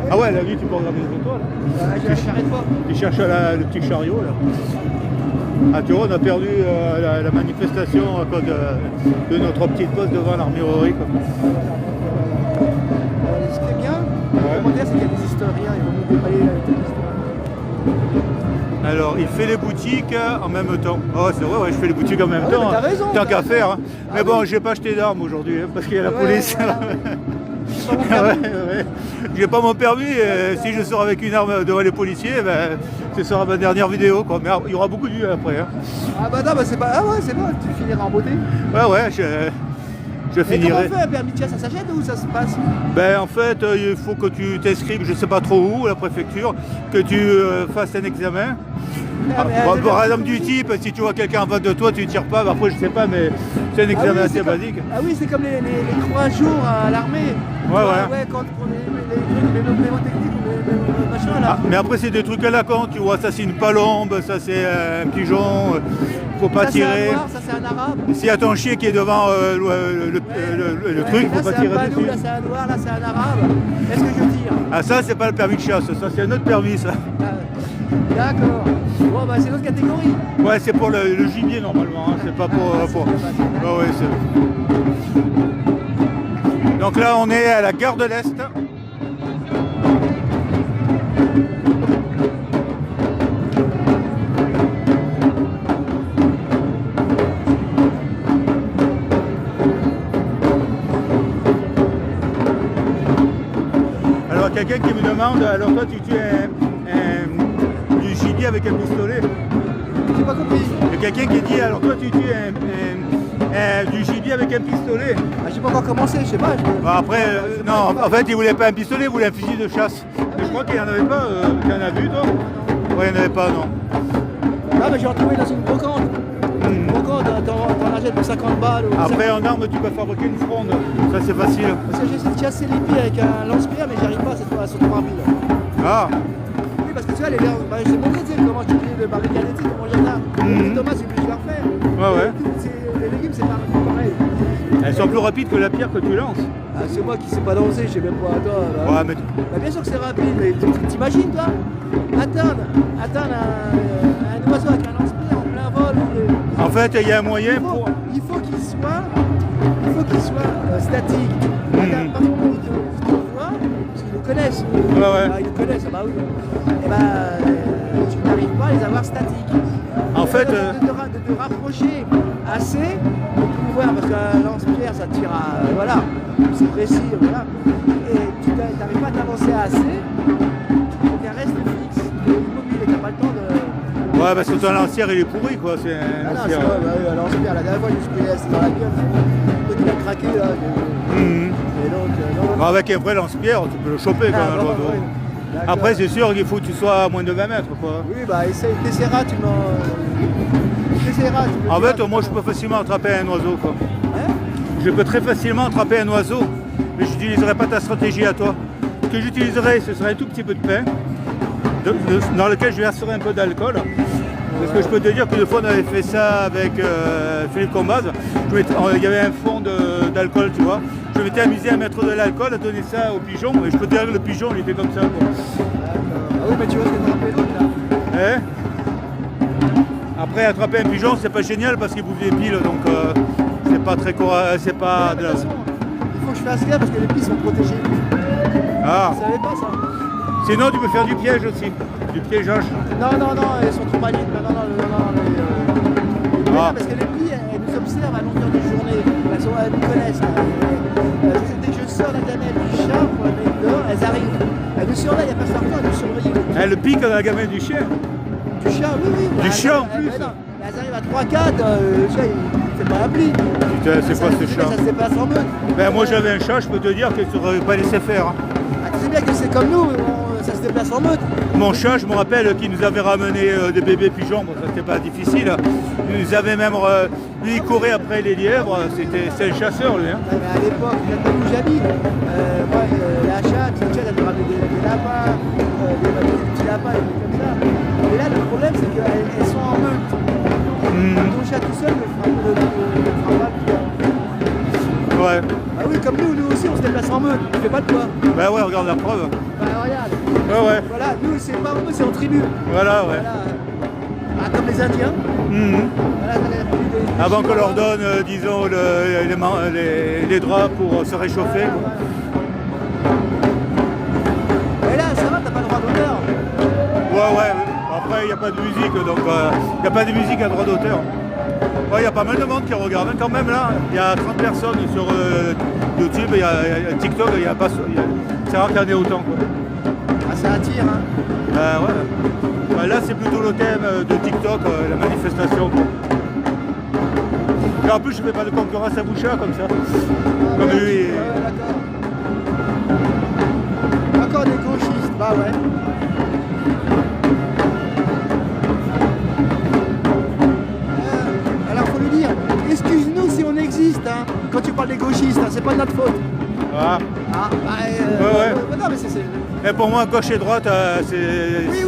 Ah ouais, la nuit tu peux regarder les étoiles. J'arrête pas. Tu cherches le petit chariot là. Ah tu vois, on a perdu la manifestation à cause de notre petite poste devant l'armurerie. Ce qui est bien, c'est qu'il y a des historiens, ils vont nous détailler toute l'histoire. Alors, il fait les boutiques en même temps. Oh, c'est vrai, ouais, je fais les boutiques en même temps. T'as raison. Tant qu'à faire. Hein. Mais bon, j'ai pas acheté d'armes aujourd'hui hein, parce qu'il y a la police. J'ai pas mon permis. Si je sors avec une arme devant les policiers, ben, ce sera ma dernière vidéo. Quoi. Mais il y aura beaucoup de vues après. Hein. Ah bah non, bah c'est pas. Ah ouais, c'est bon, tu finiras en beauté. Ouais, je Et comment finirai. on fait un permis de chasse? Ça s'achète ou ça se passe? Ben, en fait, il faut que tu t'inscrives, je sais pas trop où, à la préfecture, que tu fasses un examen. Ah, mais, Par exemple du type, si tu vois quelqu'un en face de toi, tu ne tires pas. Après, je sais pas, mais c'est un examen oui, assez c'est comme- basique. Ah oui, c'est comme les 3 jours à l'armée. Ouais. Ouais, quand pour les mémotechniques, les machins là. Ah, mais après, c'est des trucs à la con, tu vois. Ça, c'est une palombe, ça, c'est un pigeon. Faut pas Ça, tirer. C'est un noir, ça c'est un arabe. S'il y a ton chien qui est devant le Ouais, truc, là, faut pas c'est un tirer badou, dessus. là c'est un noir, là c'est un arabe. Est-ce que je tire? Ah, ça, c'est pas le permis de chasse, ça, c'est un autre permis, ça. Ah, d'accord. Bon, bah c'est l'autre catégorie. Ouais, c'est pour le gibier, normalement. Hein. C'est pas pour. Ah, pour... c'est pas- Ouais, c'est. Donc là, on est à la gare de l'Est. Alors, quelqu'un qui me demande, alors toi, tu tues du gibier avec un pistolet? J'ai pas compris. Il y a quelqu'un qui dit, alors toi, tu tues du gibier avec un pistolet? Ah, j'ai pas encore commencé, je sais pas. Bon, après, non, en fait, il voulait pas un pistolet, il voulait un fusil de chasse. Mais je crois qu'il n'y en avait pas, tu en as vu, toi? Ouais, il n'y en avait pas, non. Ah, mais j'ai retrouvé dans une brocante. Une brocante, t'en achètes pour 50 balles. Ou Après, en arme, tu peux fabriquer une fronde. Ça, c'est facile. Parce que j'essaie de chasser les pieds avec un lance-pierre, mais j'arrive pas cette fois à sauter rapide. Ah, Oui, parce que tu vois, les verres, bah, j'ai montré, tu sais, comment je te de barricader, tu sais, comment il y en a. Et Thomas, c'est plus je leur fais. ouais. Les légumes, c'est pareil. Elles sont plus rapides que la pierre que tu lances. Ah, c'est moi qui sais pas danser, je sais même pas. Toi, là. Ouais, mais Bah, bien sûr que c'est rapide, mais t'imagines, toi, atteindre un oiseau avec un lance-pierre en plein vol. en fait, il y a un moyen pour. Il faut qu'il soit statique. Par contre, ils te voient, parce qu'ils le connaissent. Ouais. Ah, ils le connaissent, ah bah oui. Et bah, tu n'arrives pas à les avoir statiques. En fait, De te rapprocher assez pour pouvoir, parce qu'un lance-pierre, ça tire à. Voilà, c'est précis, voilà. Et tu n'arrives pas à t'avancer assez pour qu'elle reste fixe, immobile, et tu n'as pas le temps de. ouais, parce que ton lancière, il est pourri, quoi. C'est un Ah non, c'est lancière. vrai, bah oui, un lance-pierre, la dernière fois, je me suis pris l'est dans la gueule. Quand il a craqué, là. Et donc, non. Avec un vrai lance-pierre, tu peux le choper quand même, l'oiseau. ouais. D'accord. Après, c'est sûr qu'il faut que tu sois à moins de 20 mètres, quoi. Oui, bah essaye, t'essaieras, tu m'en. T'essaieras, tu me En diras. fait, moi, je peux facilement attraper un oiseau, quoi. Hein? Je peux très facilement attraper un oiseau, mais je n'utiliserai pas ta stratégie à toi. Ce que j'utiliserai, ce serait un tout petit peu de pain, dans lequel je verserai un peu d'alcool. Parce que je peux te dire qu'une fois, on avait fait ça avec Philippe Combaz. Il y avait un fond d'alcool, tu vois. Je m'étais amusé à mettre de l'alcool, à donner ça au pigeon, et je peux te dire que le pigeon, il était comme ça, quoi. Ah oui, mais tu vois ce que t'as rappelé l'autre là. Hein? Après, attraper un pigeon, c'est pas génial parce qu'il bouffe des piles, donc c'est pas très courageux, c'est pas... Ouais, mais de toute façon, il faut que je fasse gaffe parce que les pistes sont protégées. Ah. Vous savez pas ça? Sinon, tu peux faire du piège aussi, du piégeage. Non, elles sont trop malignes. Non, Ah. parce que les filles, elles nous observent à longueur de journée. Elles nous connaissent. Dès que je sors la gamelle du chat pour la mettre dehors, elles arrivent. Elles nous surveillent, elles passent leur temps à nous surveiller. Elle pique dans la gamelle du chien. Du chat, oui. Du chat, en plus. Elles arrivent à 3-4, le chat, il fait pas un pli. Putain, c'est quoi ce chat? Ça se déplace en meute. Ben moi j'avais un chat, je peux te dire que tu n'aurais pas laissé faire. Hein. Ah, tu sais bien que c'est comme nous, ça se déplace en meute. Mon chat, je me rappelle qu'il nous avait ramené des bébés pigeons, bon ça c'était pas difficile. Il nous avait même, lui il courait après les lièvres, c'est un chasseur lui. Hein. Ouais, mais à l'époque, quand où j'habite, la chatte, elle me ramenait des lapins, des petits lapins, des trucs comme ça. Et là, le problème, c'est qu'elles sont en meute. Ton chat tout seul ne fera pas le poids. Ouais. Ah oui, comme nous aussi, on se déplace en meute, on fait pas de poids. Ben ouais, regarde la preuve. Bah regarde. Ouais. Voilà, nous, c'est pas en meute, c'est en tribu. Voilà, ouais. Voilà. Ah, comme les Indiens. Voilà, Avant qu'on leur donne, disons, les draps pour se réchauffer. Et là, ça va, t'as pas le droit d'auteur. Ouais. Après, il n'y a pas de musique, donc il n'y a pas de musique à droit d'auteur. Ouais, il y a pas mal de monde qui regarde. Quand même, là, il y a 30 personnes sur YouTube, il y a TikTok, il y a pas... C'est rare qu'il y en ait autant, quoi. Ah, ça attire, hein. Ouais. Bah, là, c'est plutôt le thème de TikTok, la manifestation, quoi. qu'en plus, je fais pas de concurrence à Bouchard comme ça. Ah, Comme ouais, lui. ouais, d'accord. Encore des gauchistes, bah ouais. Alors faut lui dire, excuse-nous si on existe, hein, quand tu parles des gauchistes, hein, c'est pas de notre faute. Ah. Ah, bah, Ouais. non mais c'est... Et pour moi, gauche et droite, c'est. Oui,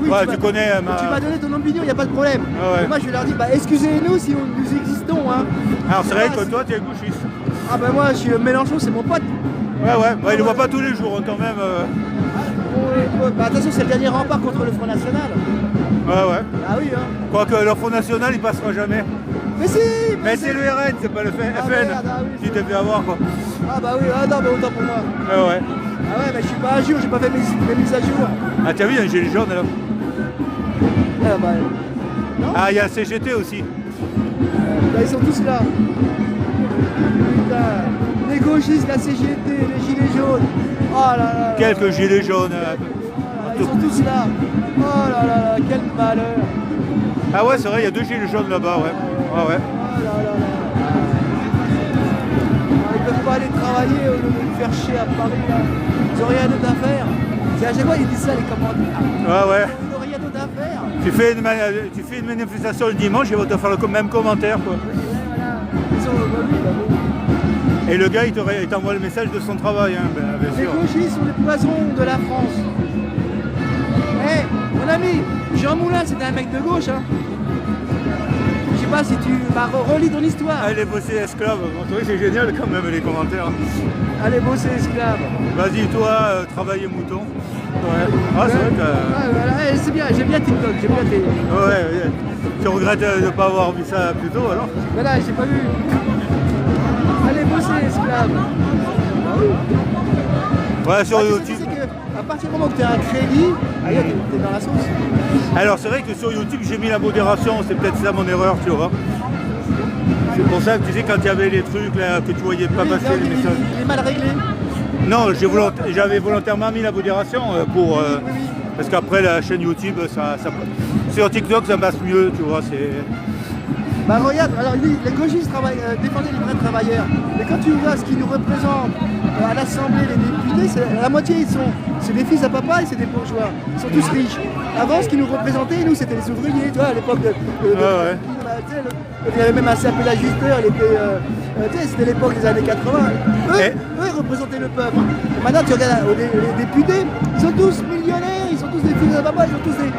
Ouais, tu connais tu m'as donné ton nom de bidon, il n'y a pas de problème. Ah ouais. Et moi je vais leur dire, bah excusez-nous si nous existons, hein. Alors c'est vrai Ah, que toi, tu es gauchiste. Ah bah moi je suis Mélenchon, c'est mon pote. Ouais. Bah, il le voit pas tous les jours quand même. Bah attention, c'est le dernier rempart contre le Front National. Ouais. Ah oui, hein. Quoique le Front National, il passera jamais. Mais si Mais c'est le RN, c'est pas le Ah, FN merde, ah oui, qui t'a fait avoir quoi. Ah bah oui, ah non, mais autant pour moi. Ouais. Ah ouais, mais je suis pas à jour, j'ai pas fait mes mises à jour. Ah, t'as vu, il y a un gilet jaune là. Ah bah, Ah, il y a le CGT aussi. bah ils sont tous là. Putain, les gauchistes, la CGT, les gilets jaunes. Oh là là. Quelques gilets jaunes. Ils sont tous là. Oh là là, quel malheur. Ah ouais, c'est vrai, il y a 2 gilets jaunes là-bas, ouais. Oh là là. Ils peuvent pas aller travailler au lieu de nous faire chier à Paris là. Ils ont rien d'autre à faire. C'est à chaque fois ils disent ça les commentaires. Ouais. Ils n'ont rien d'autre à faire. Tu fais une manifestation le dimanche, ils vont te faire le même commentaire quoi. Voilà. Ils sont bah, Et le gars, il t'envoie le message de son travail, hein, bien les sûr. gauchistes sont les poisons de la France. Mon ami, Jean Moulin, c'était un mec de gauche. Hein. Je sais pas si tu relis ton histoire. Allez bosser esclave, bon, c'est génial quand même les commentaires. Allez bosser esclave. Vas-y toi, travailler mouton. Ouais. Ah c'est vrai que. Voilà. C'est bien, j'aime bien TikTok, j'aime bien tes... Ouais. Tu regrettes de ne pas avoir vu ça plus tôt alors? Voilà, j'ai pas vu. Allez bosser esclave. Ouais, sur Tu sais, YouTube. c'est que à partir du moment que tu as un crédit, ailleurs t'es dans la sauce. Alors c'est vrai que sur YouTube j'ai mis la modération, c'est peut-être ça mon erreur, tu vois. C'est pour ça que tu sais quand il y avait les trucs là que tu voyais pas Oui, passer non, les messages. il est mal réglé. Non, j'avais volontairement mis la modération pour parce qu'après la chaîne YouTube, ça sur TikTok ça passe mieux, tu vois. C'est Bah regarde, alors il dit, les gauchistes défendaient les vrais travailleurs. Mais quand tu vois ce qu'ils nous représentent à l'Assemblée, les députés, la moitié c'est des fils à papa et c'est des bourgeois. Ils sont tous riches. Avant, ce qu'ils nous représentaient, nous, c'était les ouvriers, tu vois, à l'époque de ouais. tu sais, il y avait même un CAP l'ajusteur, tu sais, c'était l'époque des années 80. Eux, ils représentaient le peuple. Et maintenant, tu regardes les députés, ils sont tous millionnaires, ils sont tous des fils à papa, ils sont tous des...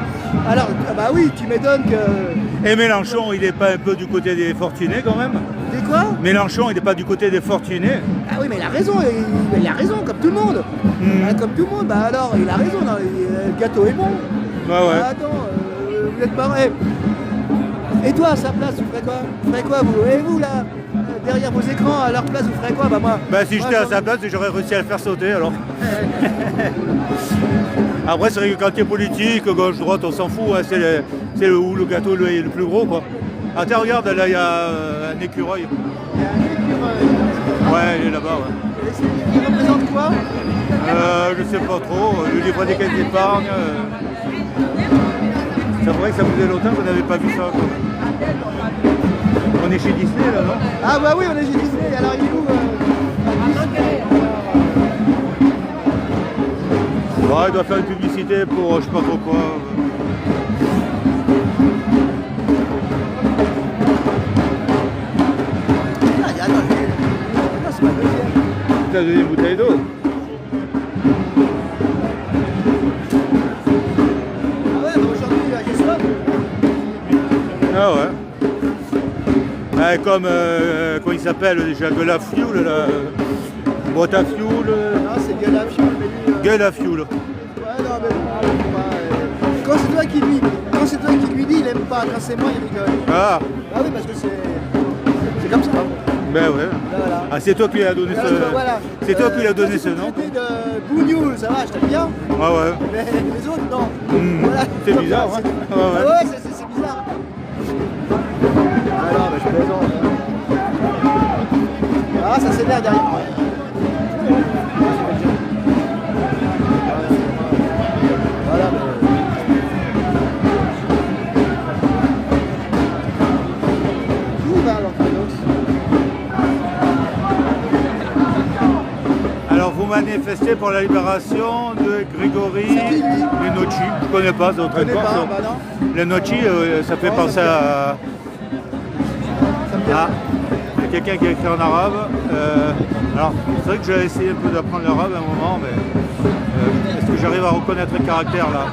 Alors, bah oui, tu m'étonnes que... Et Mélenchon, il n'est pas un peu du côté des fortunés quand même? C'est quoi? Mélenchon, il n'est pas du côté des fortunés? Ah oui, mais il a raison, comme tout le monde. Ah, comme tout le monde, bah alors, il a raison, non, le gâteau est bon. Ouais. Ah, attends, vous êtes marrant. Et toi, à sa place, vous ferez quoi? Vous ferez quoi, vous? Et vous, là, derrière vos écrans, à leur place, vous ferez quoi? Bah moi... Bah si moi, j'étais à sa place, j'aurais réussi à le faire sauter alors. Après c'est vrai que quand tu es politique, gauche, droite, on s'en fout, hein, c'est où le gâteau est le plus gros quoi. Ah tiens regarde, là il y a un écureuil. Il y a un écureuil. Ouais, il est là-bas, ouais. Et il représente quoi? Je sais pas trop, le livre des caisses d'épargne. C'est vrai que ça faisait longtemps qu'on n'avait pas vu ça quoi. On est chez Disney là, non? Ah bah oui, on est chez Disney, alors il est où Ouais, il doit faire une publicité pour je sais pas trop quoi. c'est pas le deuxième. C'est la deuxième bouteille d'eau. Ah ouais, bah aujourd'hui, j'ai soif. Ah ouais. Ouais, comme comment il s'appelle déjà, Gueule à Fuel là. Boîte à Fuel. Non, c'est Gueule à Fuel, mais lui... Gueule à Fuel. Ouais, non, mais pas... Quand c'est toi qui lui dis, il aime pas. Quand c'est moi, il rigole. Ah, Ah oui, parce que c'est comme ça. ben ouais. Voilà. Ah, c'est toi qui lui as donné ce. Voilà. C'est toi qui lui as donné ce toi, nom. tu peux me traiter de bougnoule, ça va, je t'aime bien. Ah ouais. Mais les autres, non. Voilà. C'est Comme bizarre, ça, hein. c'est- Ouais, ouais. Ah ouais, c'est bizarre. Ah non, mais je plaisante. Ah, ça s'énerve derrière. Voilà, mais... Où va alors? vous manifestez pour la libération de Grégory C'est qui, lui Lenocci. Je ne connais pas Je d'autres connais pas, réponses. bah non. Lenocci, ça fait Non, penser ça me à... Ça me dit Ah, il y a quelqu'un qui a écrit en arabe. Alors, c'est vrai que j'ai essayé un peu d'apprendre l'arabe à un moment, mais est-ce que j'arrive à reconnaître les caractères là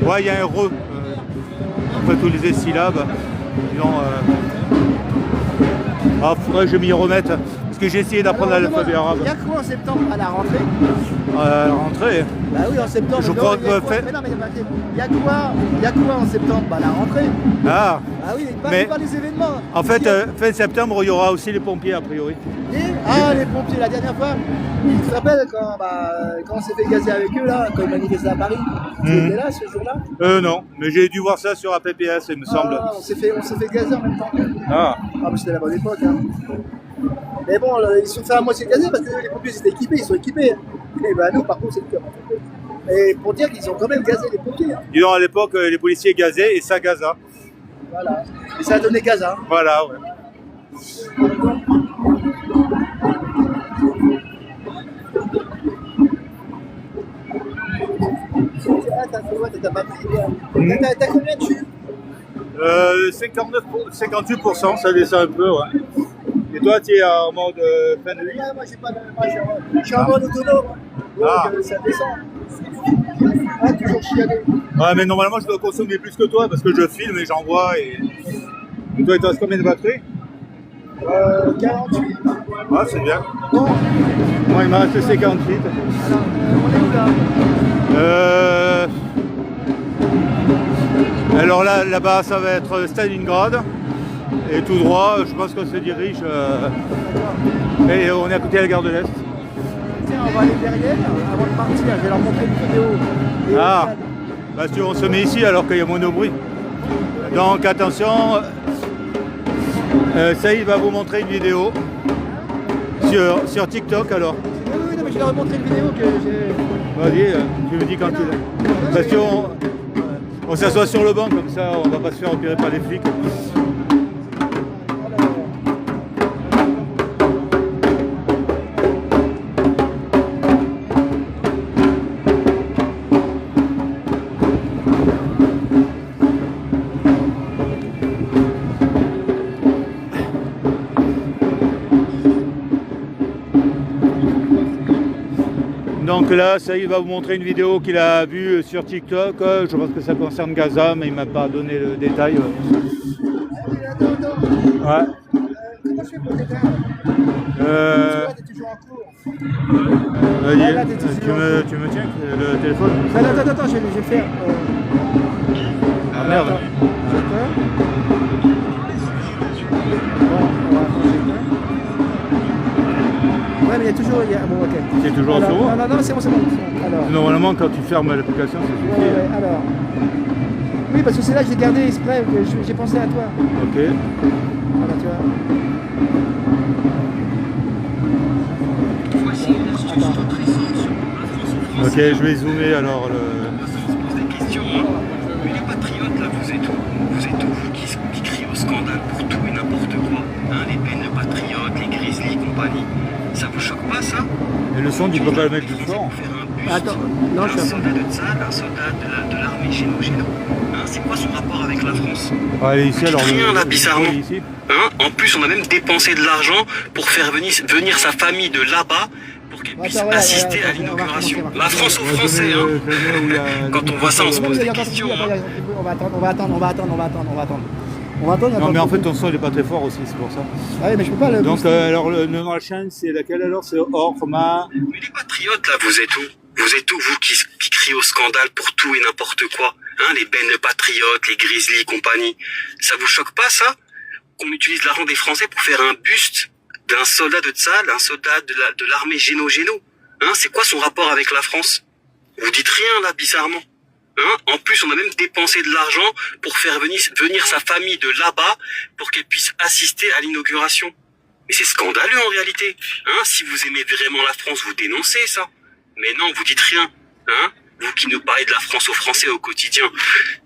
Ouais, il y a un re. Après tous les syllabes. Disons, faudrait que je m'y remette. Parce que j'ai essayé d'apprendre Alors, l'alphabet arabe. il y a quoi en septembre à la rentrée? À la rentrée. Bah oui, en septembre. Je non, crois il y a que quoi fait- Mais non, mais il y a quoi en septembre? Bah la rentrée. Ah, Ah oui, Mais- pas les événements. en fait, Si, fin septembre, il y aura aussi les pompiers a priori. les pompiers, la dernière fois, tu te rappelles quand on s'est fait gazer avec eux là, quand ils manifestaient à Paris? Tu étais là ce jour-là? Non, mais j'ai dû voir ça sur APPS, il me semble. Ah, on s'est fait gazer en même temps. Ah, Ah, mais c'était la bonne époque. Hein. Mais bon, là, ils se sont fait à moitié gazer parce que les pompiers étaient équipés, ils sont équipés. Et bah nous, par contre, c'est le cœur. Et pour dire qu'ils ont quand même gazé les pompiers. Hein. dis donc, à l'époque, les policiers gazaient et ça gaza. Voilà. Et ça a donné gaz. Hein. Voilà, ouais. Ah, t'as pas pris. T'as combien de chutes? 58%, ça descend un peu, ouais. Et toi, tu es en mode fin de vie? Moi, j'ai pas de. Je suis en mode autonome. Donc, Ah. ça descend. Ah, toujours chialer. Ouais, mais normalement, je dois consommer plus que toi parce que je filme et j'envoie. Et toi, il te reste combien de batterie? 48. Ah, c'est bien. Bon, Moi, il m'a resté 58. alors, on est où là? Alors là-bas, ça va être Stalingrad. Et tout droit, je pense qu'on se dirige. Et on est à côté de la gare de l'Est. Tiens, on va aller derrière avant de partir. Je vais leur montrer une vidéo. Et Ah, bah si on se met ici alors qu'il y a moins de bruit. Donc attention, Saïd va vous montrer une vidéo sur TikTok alors. Oui, non, mais je vais leur montrer une vidéo que j'ai. Vas-y, tu me dis quand tu l'as. Parce qu'on s'assoit sur le banc comme ça, on va pas se faire repérer par les flics. Donc là, Saïd va vous montrer une vidéo qu'il a vue sur TikTok. Je pense que ça concerne Gaza, mais il m'a pas donné le détail. Attends. Ouais. Comment je fais pour t'éteindre? Euh, Toi, t'es toujours en cours. Vas-y, Là, t'es toujours tu me tiens le téléphone? Attends, je vais le faire. Ah merde. Attends, j'éteins. Bon, on va attendre, j'éteins. Ouais, mais il y a toujours. Bon, ok. C'est toujours en Alors, zéro? non, c'est bon. Alors. Normalement, quand tu fermes l'application, ça suffit. Ouais, alors. Oui, parce que c'est là que j'ai gardé exprès, que j'ai pensé à toi. Ok. Voilà, tu vois. Ok, je vais zoomer alors le. Des questions, hein. Mais les patriotes, là, vous êtes où? Vous êtes où, vous qui criez au scandale pour tout et n'importe quoi? Hein, les peines de patriotes, les Grizzlies et compagnie. Ça vous choque pas, ça? Et le son, tu peux pas le mettre plus fort. Pour faire un buste Attends, non, je d'un suis soldat de Tsad, un soldat de l'armée Géno. Hein, c'est quoi son rapport avec la France? Allez, ici alors. Rien, là, bizarrement. Ici. Hein, en plus, on a même dépensé de l'argent pour faire venir sa famille de là-bas pour qu'elle puisse Attends, voilà, assister voilà, à l'inauguration. on va La France aux Ouais, Français, je hein. mets où il y a- Quand on voit ça, on se Non, mais pose il y des a encore questions. plus, Hein. on va attendre. On va attendre. Non, mais en fait, ton son il est pas très fort aussi, c'est pour ça. Ah oui, mais je peux pas le. Donc, alors, le nom de la chaîne, c'est laquelle alors? C'est Orma. Mais les patriotes, là, vous êtes où? Vous êtes où, vous qui criez au scandale pour tout et n'importe quoi? Hein, les bennes de patriotes, les Grizzlies et compagnie. Ça vous choque pas, ça? Qu'on utilise l'argent des Français pour faire un buste d'un soldat de Tsad, un soldat de l'armée Géno? Hein, c'est quoi son rapport avec la France? Vous dites rien, là, bizarrement. Hein, en plus, on a même dépensé de l'argent pour faire venir sa famille de là-bas pour qu'elle puisse assister à l'inauguration. Mais c'est scandaleux en réalité. Hein, si vous aimez vraiment la France, vous dénoncez ça. Mais non, vous dites rien. Hein, vous qui nous parlez de la France aux Français au quotidien.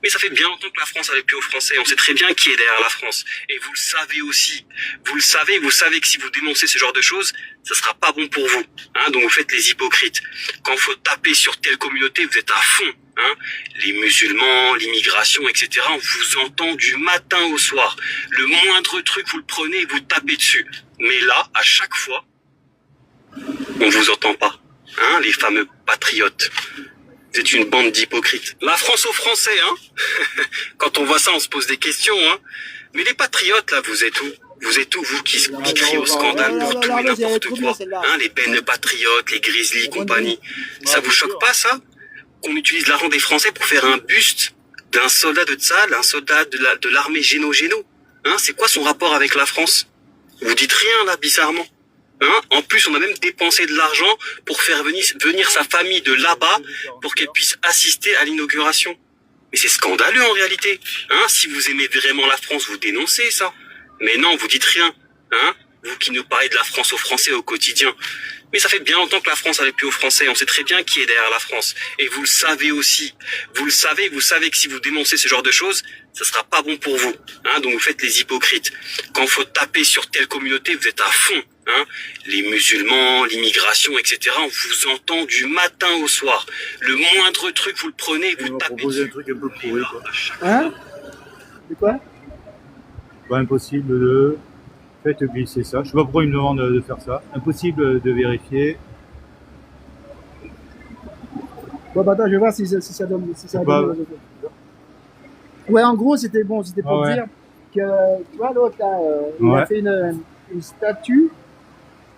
Mais ça fait bien longtemps que la France a plus aux Français. On sait très bien qui est derrière la France. Et vous le savez aussi. Vous savez que si vous dénoncez ce genre de choses, ça sera pas bon pour vous. Hein, donc vous faites les hypocrites. Quand faut taper sur telle communauté, vous êtes à fond. Hein, les musulmans, l'immigration, etc. On vous entend du matin au soir. Le moindre truc, vous le prenez et vous tapez dessus. Mais là, à chaque fois, on vous entend pas. Hein, les fameux patriotes. Vous êtes une bande d'hypocrites. La France aux Français, hein. Quand on voit ça, on se pose des questions, hein. Mais les patriotes, là, vous êtes où? Vous êtes où, vous qui criez au scandale pour tout et n'importe quoi? Hein, les Ben patriotes, les Grizzly, compagnie. Ça vous choque pas, ça? Qu'on utilise l'argent des Français pour faire un buste d'un soldat de Tsahal, un soldat de l'armée Géno-Géno? Hein, c'est quoi son rapport avec la France? Vous dites rien, là, bizarrement. Hein, en plus, on a même dépensé de l'argent pour faire venir sa famille de là-bas pour qu'elle puisse assister à l'inauguration. Mais c'est scandaleux en réalité. Hein, si vous aimez vraiment la France, vous dénoncez ça. Mais non, vous dites rien. Hein, vous qui nous parlez de la France aux Français au quotidien. Mais ça fait bien longtemps que la France a plus aux Français. On sait très bien qui est derrière la France. Et vous le savez aussi. Vous savez que si vous dénoncez ce genre de choses, ça sera pas bon pour vous. Hein, donc vous faites les hypocrites. Quand faut taper sur telle communauté, vous êtes à fond. Hein, les musulmans, l'immigration, etc. On vous entend du matin au soir. Le moindre truc, vous le prenez et vous tapez dessus. Un truc un peu pourri, quoi. Hein? C'est quoi? Pas impossible de... Faites glisser ça. Je sais pas pourquoi il me demande de faire ça. Impossible de vérifier. Bon, bah attends, je vais voir si ça donne. Si ça donne ouais, en gros, c'était bon, c'était pour dire que, tu vois, l'autre là, il a fait une statue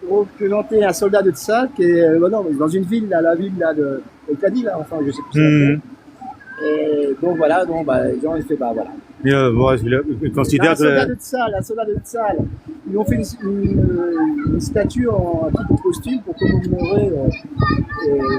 pour représenter un soldat de Tsahal qui est non, dans une ville, là, la ville là, de Kadi, là, enfin, je sais plus. Et donc voilà, donc, bah, les gens, ils fait, bah voilà. Mais bon, il considère un soldat de Tsahal, ils ont fait une statue en petit costume pour commémorer.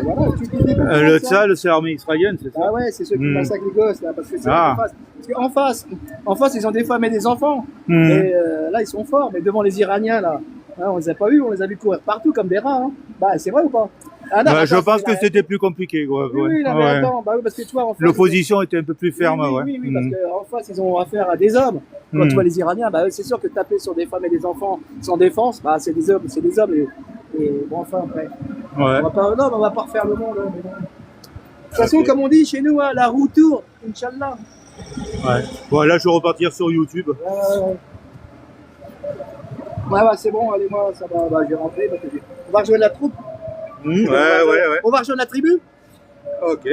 Voilà, le Tsahal, c'est l'armée israélienne, c'est ça? Ah ouais, c'est ceux qui massacrent les gosses, là, parce que c'est en face. Parce qu'en face, ils ont des femmes et des enfants. Et là, ils sont forts, mais devant les Iraniens, là, hein, on les a pas vus, on les a vus courir partout comme des rats. Hein. Bah, c'est vrai ou pas? Ah, non, bah, je pense que c'était plus compliqué. Quoi. Oui, non, mais attends, bah, parce que tu vois, en face, l'opposition était un peu plus ferme. Oui, parce qu'en face, ils ont affaire à des hommes. Quand tu vois les Iraniens, bah, c'est sûr que taper sur des femmes et des enfants sans défense, bah, c'est des hommes. Et bon, enfin, après. Ouais. On va pas refaire le monde. Hein, mais bon. De toute façon, comme on dit chez nous, hein, la roue tourne, Inch'Allah. Ouais. Bon, là, je vais repartir sur YouTube. Ouais, c'est bon, allez, moi, ça va, bah, je vais rentrer parce que on va rejoindre la troupe. Ouais. On va rejoindre la tribu. Ok.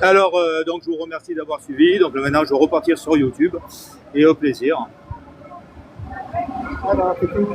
Alors, donc, je vous remercie d'avoir suivi. Donc, maintenant, je vais repartir sur YouTube. Et au plaisir. Alors, c'est tout.